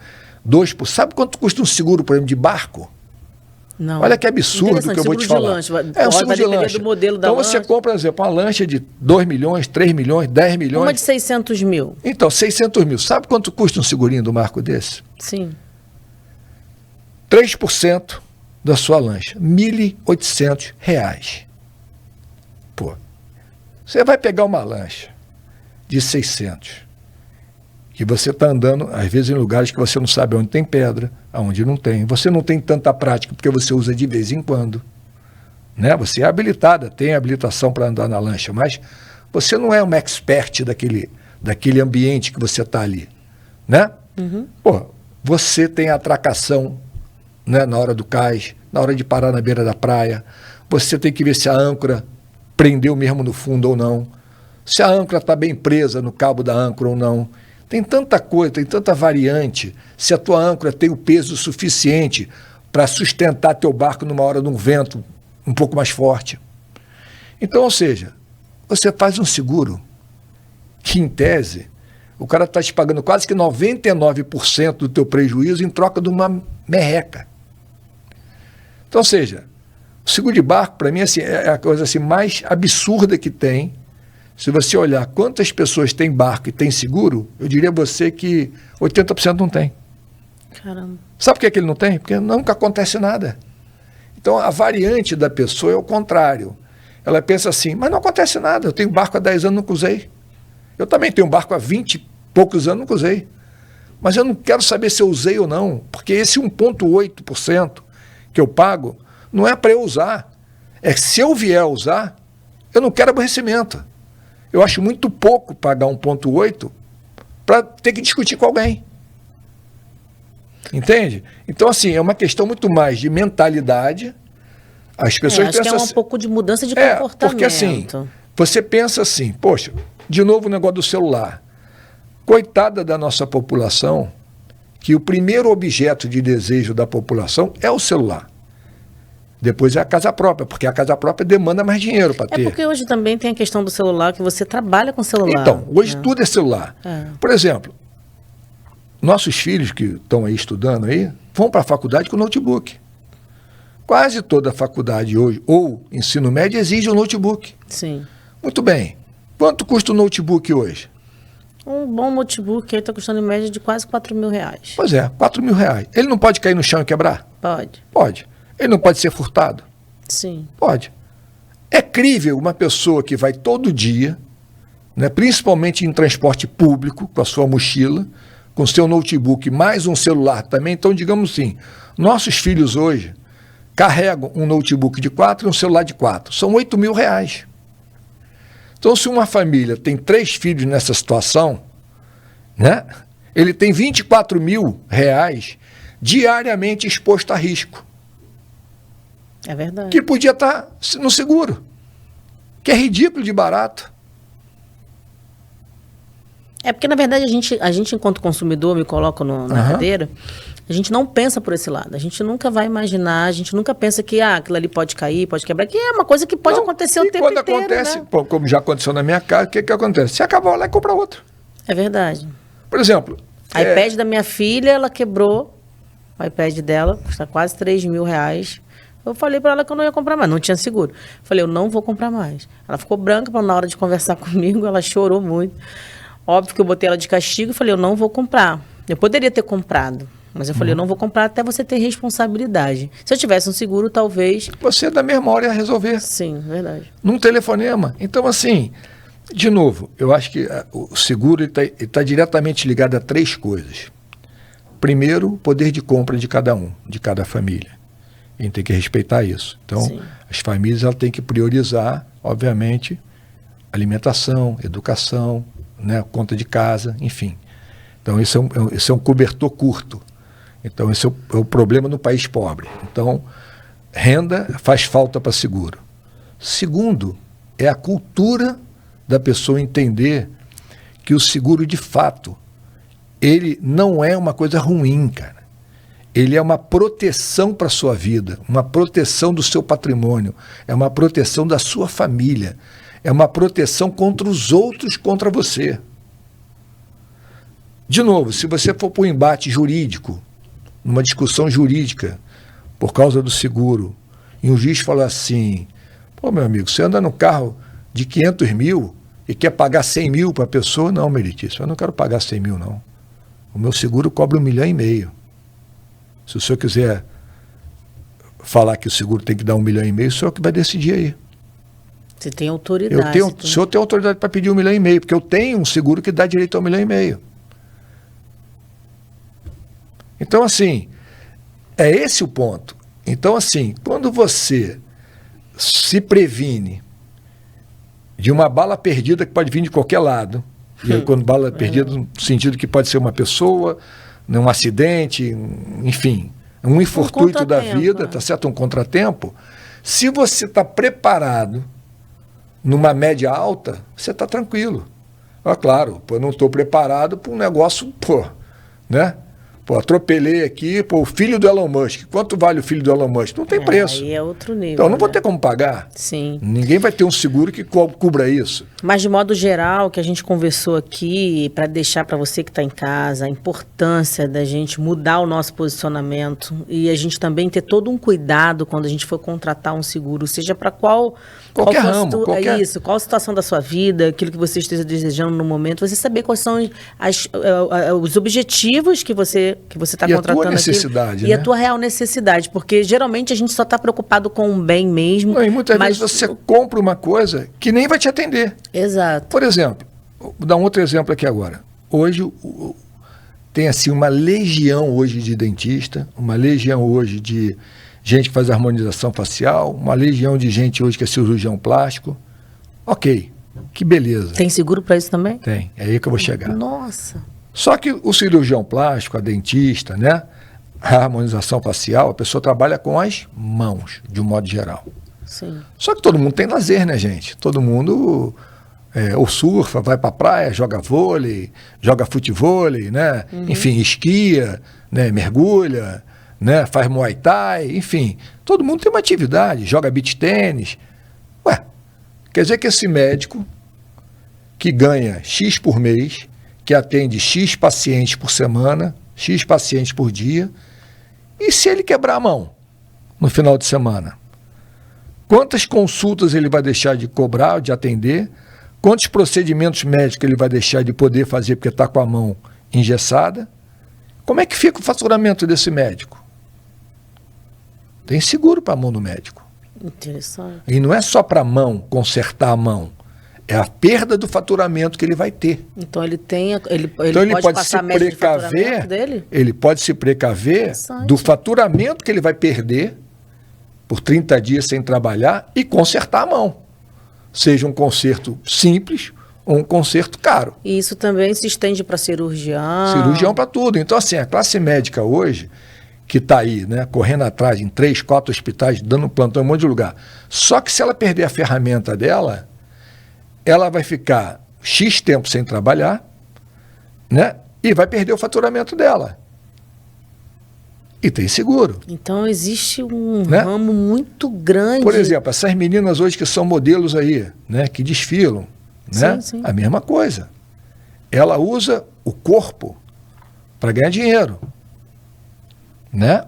2%, sabe quanto custa um seguro, por exemplo, de barco? Não. Olha que absurdo que eu vou te falar. É um seguro de lancha. Do modelo da então você compra, por exemplo, uma lancha de 2 milhões, 3 milhões, 10 milhões. Uma de 600 mil. Então, 600 mil. Sabe quanto custa um segurinho do marco desse? Sim. 3% da sua lancha. R$ 1.800. Pô, você vai pegar uma lancha de 600 que você está andando, às vezes, em lugares que você não sabe onde tem pedra, aonde não tem. Você não tem tanta prática, porque você usa de vez em quando. Né? Você é habilitada, tem habilitação para andar na lancha, mas você não é uma expert daquele ambiente que você está ali. Né? Uhum. Pô, você tem atracação, né, na hora do cais, na hora de parar na beira da praia. Você tem que ver se a âncora prendeu mesmo no fundo ou não. Se a âncora está bem presa no cabo da âncora ou não. Tem tanta coisa, tem tanta variante. Se a tua âncora tem o peso suficiente para sustentar teu barco numa hora de um vento um pouco mais forte. Então, ou seja, você faz um seguro que, em tese, o cara está te pagando quase que 99% do teu prejuízo em troca de uma merreca. Então, ou seja, o seguro de barco, para mim, assim, é a coisa assim, mais absurda que tem. Se você olhar quantas pessoas têm barco e têm seguro, eu diria a você que 80% não tem. Caramba. Sabe por que ele não tem? Porque nunca acontece nada. Então, a variante da pessoa é o contrário. Ela pensa assim, mas não acontece nada, eu tenho barco há 10 anos, nunca usei. Eu também tenho barco há 20 e poucos anos, nunca usei. Mas eu não quero saber se eu usei ou não, porque esse 1,8% que eu pago não é para eu usar. É que se eu vier a usar, eu não quero aborrecimento. Eu acho muito pouco pagar 1,8 para ter que discutir com alguém. Entende? Então, assim, é uma questão muito mais de mentalidade. As pessoas acho pensam que é um pouco de mudança de comportamento. Porque assim, você pensa assim, poxa, de novo o negócio do celular. Coitada da nossa população, que o primeiro objeto de desejo da população é o celular. Depois é a casa própria, porque a casa própria demanda mais dinheiro para ter. É porque hoje também tem a questão do celular, que você trabalha com celular. Então, hoje tudo é celular. Por exemplo, nossos filhos que estão aí estudando aí, vão para a faculdade com notebook. Quase toda a faculdade hoje, ou ensino médio, exige um notebook. Sim. Muito bem. Quanto custa um notebook hoje? Um bom notebook aí está custando em média de quase R$4.000. Pois é, R$4.000. Ele não pode cair no chão e quebrar? Pode. Pode. Ele não pode ser furtado? Sim. Pode. É crível uma pessoa que vai todo dia, né, principalmente em transporte público, com a sua mochila, com seu notebook, mais um celular também. Então, digamos assim, nossos filhos hoje carregam um notebook de 4 e um celular de 4. São R$8.000. Então, se uma família tem 3 filhos nessa situação, né, ele tem R$24.000 diariamente exposto a risco. É verdade. Que podia estar no seguro. Que é ridículo de barato. É porque, na verdade, a gente enquanto consumidor, me coloco na cadeira, a gente não pensa por esse lado. A gente nunca vai imaginar, a gente nunca pensa que aquilo ali pode cair, pode quebrar, que é uma coisa que pode acontecer o tempo inteiro. Quando acontece, né? como já aconteceu na minha casa, o que acontece? Você acaba lá e compra outro. É verdade. Por exemplo... A iPad da minha filha, ela quebrou. O iPad dela custa quase R$3.000. Eu falei para ela que eu não ia comprar mais, não tinha seguro. Falei, eu não vou comprar mais. Ela ficou branca na hora de conversar comigo, ela chorou muito. Óbvio que eu botei ela de castigo e falei, eu não vou comprar. Eu poderia ter comprado, Mas eu falei, eu não vou comprar até você ter responsabilidade. Se eu tivesse um seguro, talvez... Você, na mesma hora, ia resolver. Sim, verdade. Num telefonema. Então, assim, de novo, eu acho que o seguro está diretamente ligado a 3 coisas. Primeiro, o poder de compra de cada um, de cada família. A gente tem que respeitar isso. Então, sim, as famílias elas têm que priorizar, obviamente, alimentação, educação, né, conta de casa, enfim. Então, esse é um cobertor curto. Então, esse é o problema no país pobre. Então, renda faz falta para seguro. Segundo, é a cultura da pessoa entender que o seguro, de fato, ele não é uma coisa ruim, cara. Ele é uma proteção para a sua vida, uma proteção do seu patrimônio, é uma proteção da sua família, é uma proteção contra os outros, contra você. De novo, se você for para um embate jurídico, numa discussão jurídica, por causa do seguro, e um juiz fala assim, pô, meu amigo, você anda no carro de 500 mil e quer pagar 100 mil para a pessoa? Não, meritíssimo, eu não quero pagar 100 mil, não. O meu seguro cobra 1,5 milhão. Se o senhor quiser falar que o seguro tem que dar 1,5 milhão, o senhor que vai decidir aí. Você tem autoridade. O senhor tem autoridade para pedir 1,5 milhão, porque eu tenho um seguro que dá direito a 1,5 milhão. Então, assim, é esse o ponto. Então, assim, quando você se previne de uma bala perdida que pode vir de qualquer lado, e aí, quando bala perdida no sentido que pode ser uma pessoa, um acidente, enfim, um infortúnio da vida, tá certo? Um contratempo. Se você está preparado numa média alta, você está tranquilo. Ah, claro, pô, não estou preparado para um negócio, pô, né? Pô, atropelei aqui, pô, o filho do Elon Musk. Quanto vale o filho do Elon Musk? Não tem preço. Aí é outro nível. Então, não vou ter como pagar. Sim. Ninguém vai ter um seguro que cubra isso. Mas, de modo geral, que a gente conversou aqui, para deixar para você que está em casa, a importância da gente mudar o nosso posicionamento e a gente também ter todo um cuidado quando a gente for contratar um seguro, seja para qualquer ramo, é isso, qual a situação da sua vida, aquilo que você esteja desejando no momento, você saber quais são os objetivos que você está contratando a tua necessidade, aqui, né? E a tua real necessidade, porque geralmente a gente só está preocupado com o bem mesmo. Não, e muitas vezes você compra uma coisa que nem vai te atender. Exato. Por exemplo, vou dar um outro exemplo aqui agora. Hoje tem assim uma legião hoje de dentista, uma legião hoje de gente que faz harmonização facial, uma legião de gente hoje que é cirurgião plástico. Ok, que beleza. Tem seguro para isso também? Tem, é aí que eu vou chegar. Nossa. Só que o cirurgião plástico, a dentista, né, a harmonização facial, a pessoa trabalha com as mãos, de um modo geral. Sim. Só que todo mundo tem lazer, né, gente? Todo mundo ou surfa, vai pra praia, joga vôlei, joga futevôlei, né? Uhum. Enfim, esquia, né, mergulha, né, faz muay thai, enfim. Todo mundo tem uma atividade, joga beach tênis. Ué, quer dizer que esse médico que ganha X por mês, que atende X pacientes por semana, X pacientes por dia, e se ele quebrar a mão no final de semana? Quantas consultas ele vai deixar de cobrar, de atender? Quantos procedimentos médicos ele vai deixar de poder fazer porque está com a mão engessada? Como é que fica o faturamento desse médico? Tem seguro para a mão do médico. Interessante. E não é só para a mão, consertar a mão. É a perda do faturamento que ele vai ter. Então ele pode passar se precaver dele? Ele pode se precaver do faturamento que ele vai perder por 30 dias sem trabalhar e consertar a mão. Seja um conserto simples ou um conserto caro. E isso também se estende para cirurgião. Cirurgião para tudo. Então, assim, a classe médica hoje, que está aí, né, correndo atrás em 3, 4 hospitais, dando plantão em um monte de lugar. Só que se ela perder a ferramenta dela, ela vai ficar X tempo sem trabalhar, né, e vai perder o faturamento dela. E tem seguro. Então existe um ramo muito grande. Por exemplo, essas meninas hoje que são modelos aí, né, que desfilam, né, sim. A mesma coisa. Ela usa o corpo para ganhar dinheiro, né?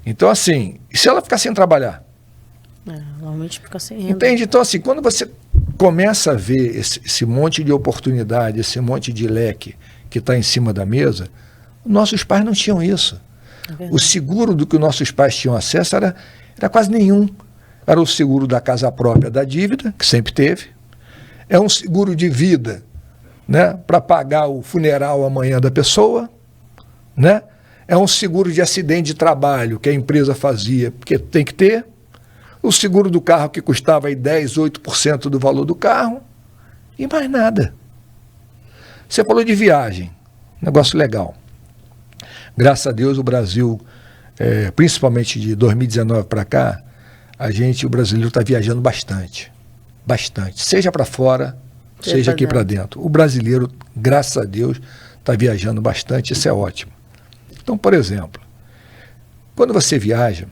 Então, assim, e se ela ficar sem trabalhar? Normalmente fica sem renda. Entende? Então, assim, quando você começa a ver esse monte de oportunidade, esse monte de leque que está em cima da mesa, nossos pais não tinham isso. O seguro do que nossos pais tinham acesso era quase nenhum. Era o seguro da casa própria da dívida, que sempre teve. É um seguro de vida, né, para pagar o funeral amanhã da pessoa, né? É um seguro de acidente de trabalho que a empresa fazia, porque tem que ter. O seguro do carro que custava aí 10, 8% do valor do carro. E mais nada. Você falou de viagem, negócio legal. Graças a Deus o Brasil, principalmente de 2019 para cá, o brasileiro está viajando bastante. Bastante. Seja para fora, seja aqui para dentro. O brasileiro, graças a Deus, está viajando bastante, isso é ótimo. Então, por exemplo, quando você viaja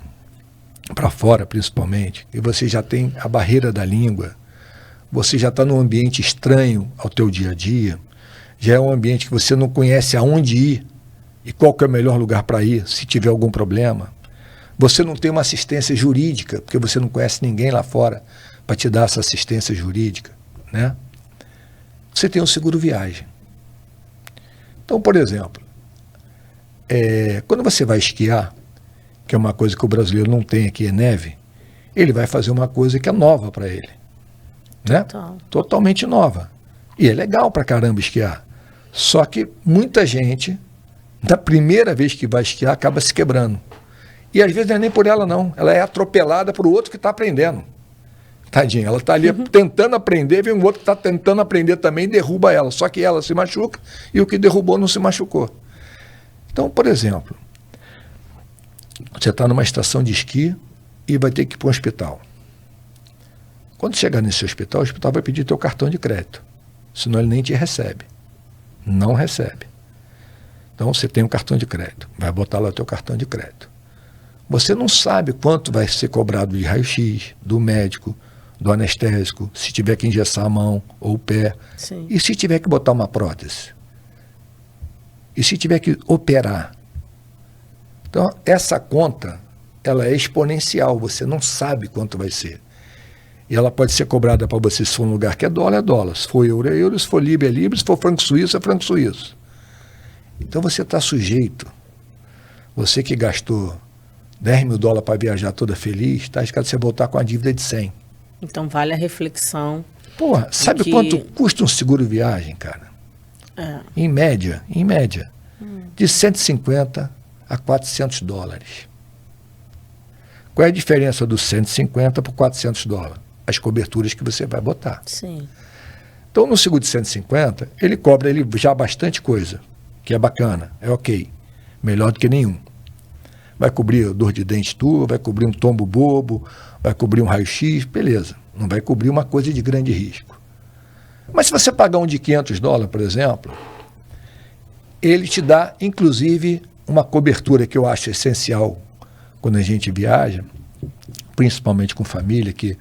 para fora, principalmente, e você já tem a barreira da língua, você já está num ambiente estranho ao teu dia a dia, já é um ambiente que você não conhece aonde ir e qual que é o melhor lugar para ir, se tiver algum problema. Você não tem uma assistência jurídica, porque você não conhece ninguém lá fora para te dar essa assistência jurídica, né? Você tem um seguro viagem. Então, por exemplo, quando você vai esquiar, que é uma coisa que o brasileiro não tem aqui, é neve, ele vai fazer uma coisa que é nova para ele, né? Totalmente nova. E é legal pra caramba esquiar. Só que muita gente, na primeira vez que vai esquiar, acaba se quebrando. E às vezes não é nem por ela, não. Ela é atropelada por outro que está aprendendo. Tadinha, ela está ali tentando aprender, vem um outro que está tentando aprender também e derruba ela. Só que ela se machuca e o que derrubou não se machucou. Então, por exemplo, você está numa estação de esqui e vai ter que ir para um hospital. Quando chegar nesse hospital, o hospital vai pedir teu cartão de crédito. Senão ele nem te recebe. Não recebe. Então você tem um cartão de crédito. Vai botar lá o teu cartão de crédito. Você não sabe quanto vai ser cobrado de raio-x, do médico, do anestésico, se tiver que engessar a mão ou o pé. Sim. E se tiver que botar uma prótese? E se tiver que operar? Então, essa conta, ela é exponencial. Você não sabe quanto vai ser. E ela pode ser cobrada para você, se for um lugar que é dólar. Se for euro, é euro. Se for libra, é libra. Se for franco suíço, é franco suíço. Então você está sujeito. Você que gastou 10 mil dólares para viajar toda feliz, está arriscado você voltar com a dívida de 100. Então vale a reflexão. Porra, sabe quanto custa um seguro viagem, cara? Em média, de 150 a 400 dólares. Qual é a diferença dos 150 por 400 dólares? As coberturas que você vai botar. Sim. Então, no seguro de 150, ele cobra já bastante coisa, que é bacana, é ok. Melhor do que nenhum. Vai cobrir dor de dente tua, vai cobrir um tombo bobo, vai cobrir um raio-x, beleza. Não vai cobrir uma coisa de grande risco. Mas se você pagar um de 500 dólares, por exemplo, ele te dá, inclusive, uma cobertura que eu acho essencial quando a gente viaja, principalmente com família, que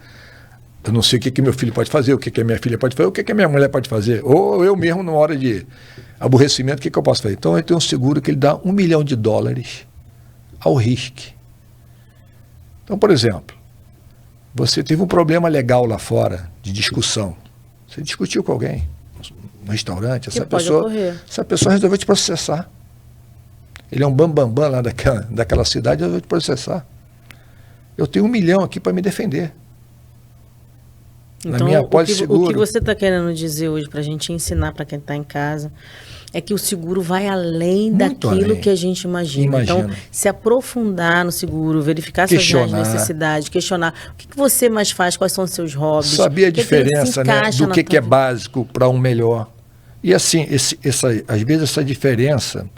eu não sei o que meu filho pode fazer, o que a minha filha pode fazer, o que a minha mulher pode fazer, ou eu mesmo, na hora de aborrecimento, o que eu posso fazer? Então, eu tenho um seguro que ele dá $1 milhão ao risco. Então, por exemplo, você teve um problema legal lá fora, de discussão. Você discutiu com alguém no restaurante, essa pessoa resolveu te processar. Ele é um bambambam lá daquela cidade, resolveu te processar. Eu tenho $1 milhão aqui para me defender. Então, na minha pós-seguro. O que você está querendo dizer hoje, para a gente ensinar para quem está em casa, é que o seguro vai além daquilo que a gente imagina. Então, se aprofundar no seguro, verificar suas necessidades, questionar o que você mais faz, quais são os seus hobbies. Saber a diferença, né, do que é básico para um melhor. E assim, às vezes essa diferença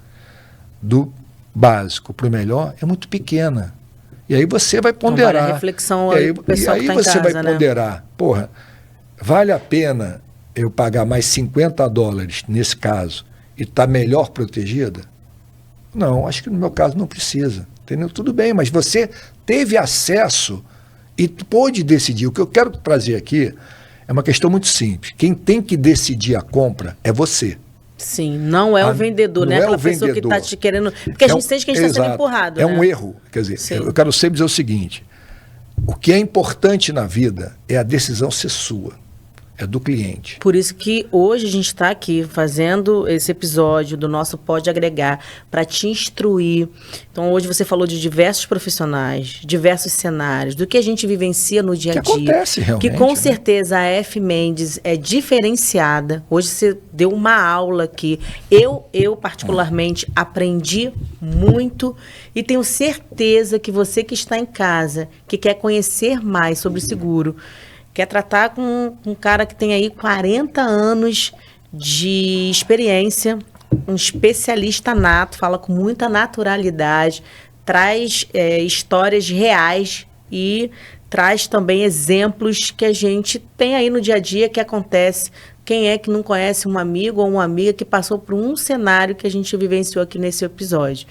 do básico para o melhor é muito pequena. E aí você vai ponderar. Então, vale a reflexão aí pro pessoal que tá em casa, vai ponderar. Porra, vale a pena eu pagar mais 50 dólares nesse caso e estar melhor protegida? Não, acho que no meu caso não precisa. Entendeu? Tudo bem, mas você teve acesso e pôde decidir. O que eu quero trazer aqui é uma questão muito simples. Quem tem que decidir a compra é você. Sim, não é o vendedor, né? Aquela pessoa que está te querendo... Porque a gente sente que a gente está sendo empurrado, né? É um erro. Quer dizer, eu quero sempre dizer o seguinte: o que é importante na vida é a decisão ser sua. é do cliente. Por isso que hoje a gente está aqui fazendo esse episódio do nosso Pode Agregar para te instruir. Então hoje você falou de diversos profissionais, diversos cenários, do que a gente vivencia no dia a dia. Que acontece realmente. Que com certeza a F. Mendes é diferenciada. Hoje você deu uma aula aqui. Eu particularmente aprendi muito e tenho certeza que você que está em casa, que quer conhecer mais sobre seguro, quer tratar com um cara que tem aí 40 anos de experiência, um especialista nato, fala com muita naturalidade, traz histórias reais e traz também exemplos que a gente tem aí no dia a dia que acontece. Quem é que não conhece um amigo ou uma amiga que passou por um cenário que a gente vivenciou aqui nesse episódio?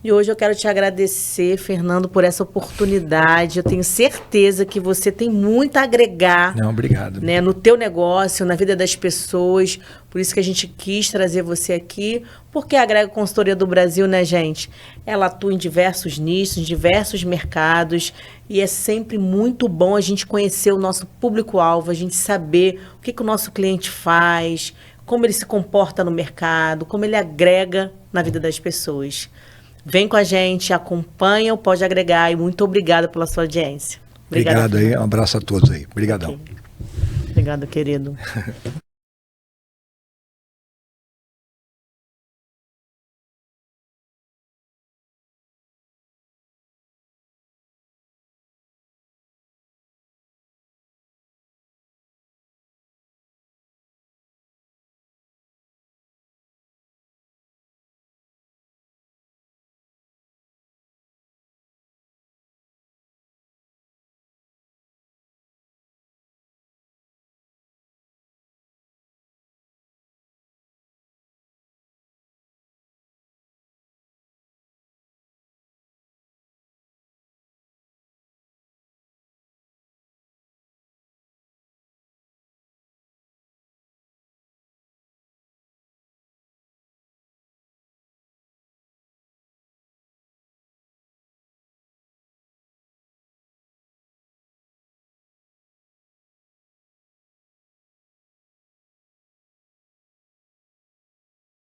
E hoje eu quero te agradecer, Fernando, por essa oportunidade. Eu tenho certeza que você tem muito a agregar. Não, obrigado. Né, no teu negócio, na vida das pessoas. Por isso que a gente quis trazer você aqui. Porque a Agrega Consultoria do Brasil, né, gente? Ela atua em diversos nichos, em diversos mercados. E é sempre muito bom a gente conhecer o nosso público-alvo, a gente saber o que o nosso cliente faz, como ele se comporta no mercado, como ele agrega na vida das pessoas. Vem com a gente, acompanha o Pode Agregar e muito obrigada pela sua audiência. Obrigado aí, um abraço a todos aí. Obrigadão. Obrigado, querido.